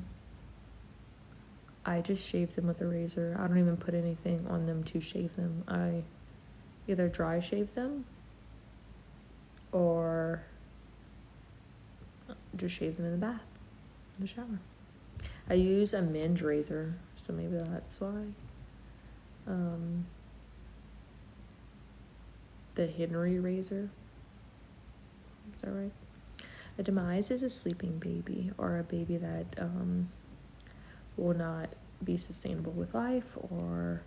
[SPEAKER 1] just shave them with a razor. I don't even put anything on them to shave them. I either dry shave them or just shave them in the bath, in the shower. I use a men's razor, so maybe that's why. The Henry razor. Is that right? A demise is a sleeping baby, or a baby that will not be sustainable with life, or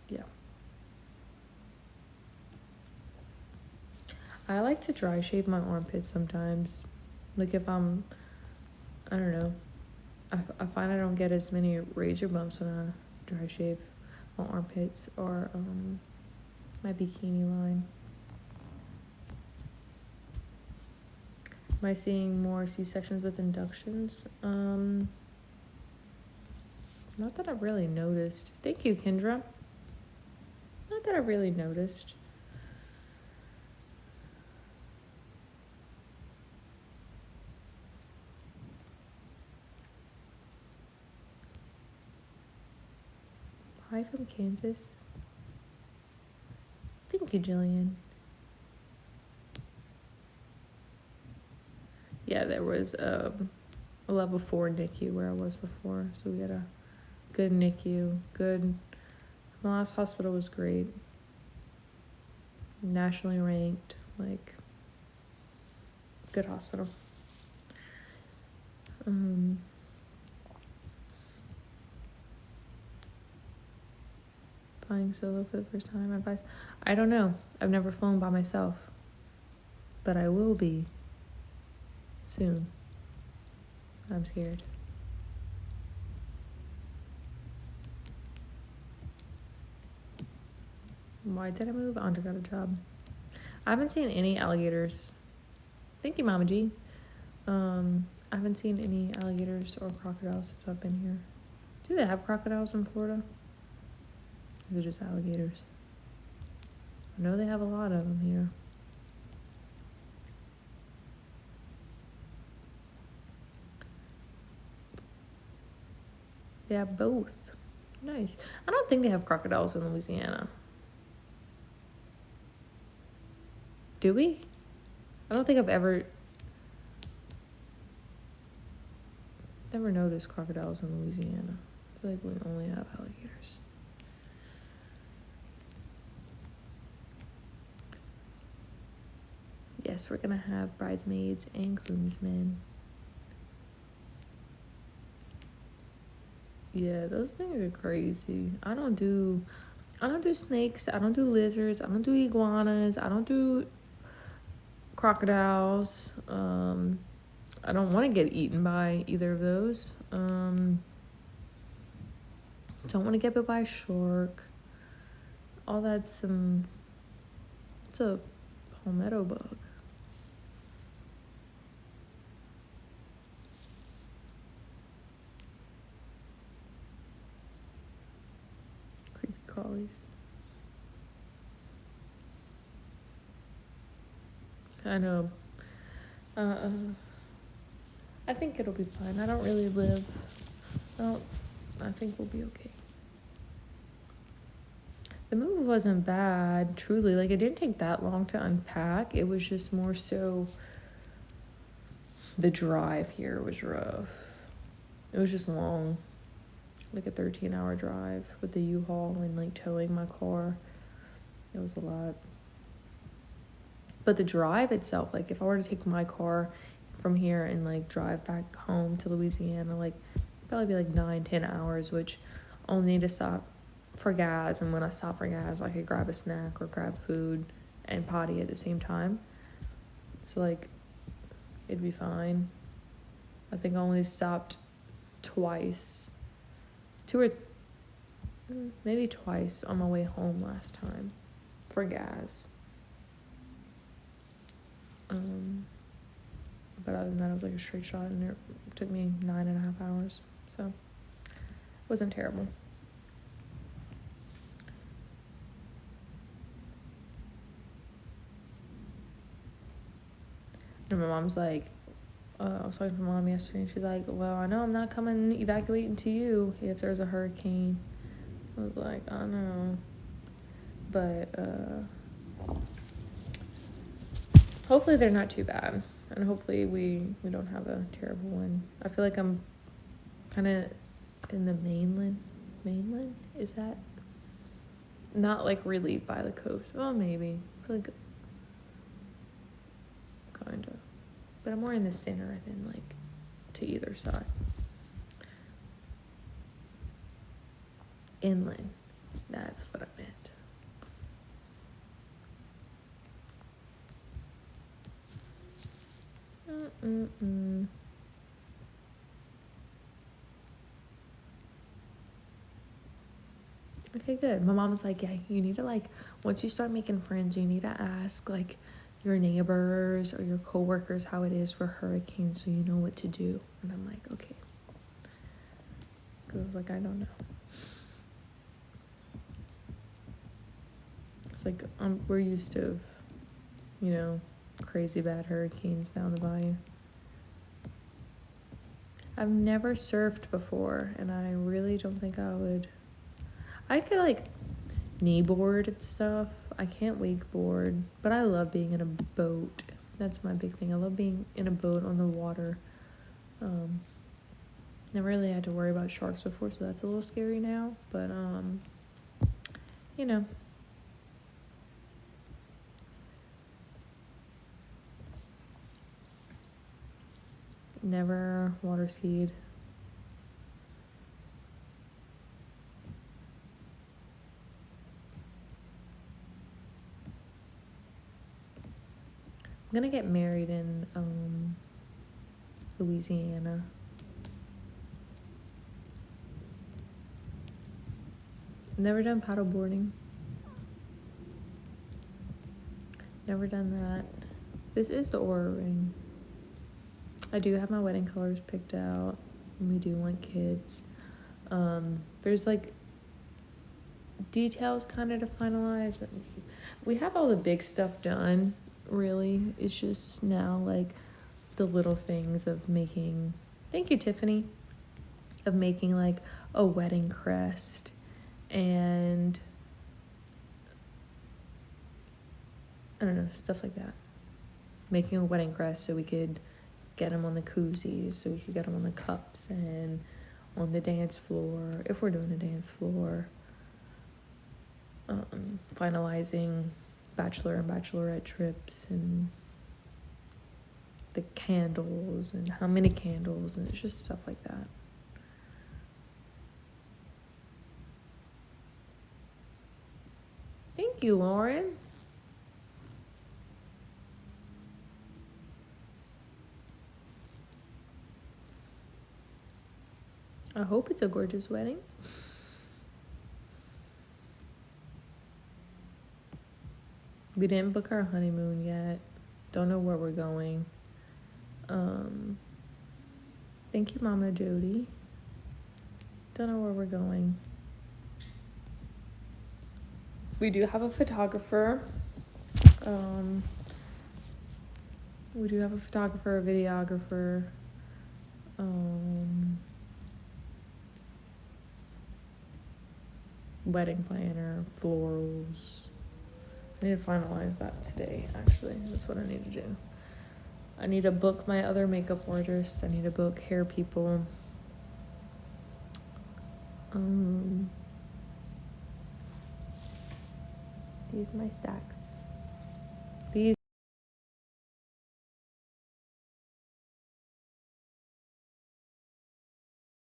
[SPEAKER 1] yeah. I like to dry shave my armpits sometimes. Like if I don't know, I find I don't get as many razor bumps when I dry shave my armpits or my bikini line. Am I seeing more C-sections with inductions? Not that I've really noticed. Thank you, Kendra. Not that I really noticed. Hi from Kansas. Thank you, Jillian. Yeah, there was a level 4 NICU where I was before, so we had a good NICU. Good. My last hospital was great. Nationally ranked, like, good hospital. Flying solo for the first time. Advice? I don't know. I've never flown by myself, but I will be soon. I'm scared. Why did I move? Andre got a job. I haven't seen any alligators. Thank you, Mama G. I haven't seen any alligators or crocodiles since I've been here. Do they have crocodiles in Florida? Or is it just alligators? I know they have a lot of them here. They have both. Nice. I don't think they have crocodiles in Louisiana. Do we? I don't think I've ever noticed crocodiles in Louisiana. I feel like we only have alligators. Yes, we're gonna have bridesmaids and groomsmen. Yeah, those things are crazy. I don't do snakes. I don't do lizards. I don't do iguanas. I don't do crocodiles. I don't want to get eaten by either of those. Don't want to get bit by a shark. All that's it's a palmetto bug. Creepy crawlies. I know. I think it'll be fine. I don't really live. I think we'll be okay. The move wasn't bad, truly. Like, it didn't take that long to unpack. It was just more so the drive here was rough. It was just long. Like a 13-hour drive with the U-Haul and like towing my car. It was a lot. But the drive itself, like if I were to take my car from here and like drive back home to Louisiana, like probably be like 9-10 hours, which only need to stop for gas. And when I stop for gas, I could grab a snack or grab food and potty at the same time. So like it'd be fine. I think I only stopped twice, maybe twice on my way home last time for gas. But other than that, it was like a straight shot, and it took me 9.5 hours, so it wasn't terrible. And my mom's like, I was talking to my mom yesterday, and she's like, well, I know I'm not coming evacuating to you if there's a hurricane. I was like, I know, but hopefully they're not too bad, and hopefully we don't have a terrible one. I feel like I'm kind of in the mainland. Is that not like really by the coast? Well, maybe. I feel like kind of, but I'm more in the center than like to either side. Inland, that's what I meant. Okay, good. My mom was like, yeah, you need to like, once you start making friends, you need to ask like your neighbors or your coworkers how it is for hurricanes so you know what to do. And I'm like, okay. Because I was like, I don't know. like we're used to, you know, crazy bad hurricanes down the bayou. I've never surfed before, and I really don't think I would. I could like kneeboard and stuff. I can't wakeboard, but I love being in a boat. That's my big thing. I love being in a boat on the water. Never really had to worry about sharks before, so that's a little scary now. But you know. Never water skied. I'm gonna get married in Louisiana. Never done paddleboarding. Never done that. This is the Aura ring. I do have my wedding colors picked out, and we do want kids. There's like details kind of to finalize. We have all the big stuff done, really. It's just now like the little things of making, thank you, Tiffany, of making like a wedding crest and I don't know, stuff like that. Making a wedding crest so we could get them on the koozies, so we could get them on the cups and on the dance floor, if we're doing a dance floor. Finalizing bachelor and bachelorette trips and the candles and how many candles, and it's just stuff like that. Thank you, Lauren. I hope it's a gorgeous wedding. We didn't book our honeymoon yet. Don't know where we're going. Thank you, Mama Jody. Don't know where we're going. We do have a photographer. We do have a photographer, a videographer. Wedding planner, florals. I need to finalize that today, actually. That's what I need to do. I need to book my other makeup artist. I need to book hair people. These are my stacks.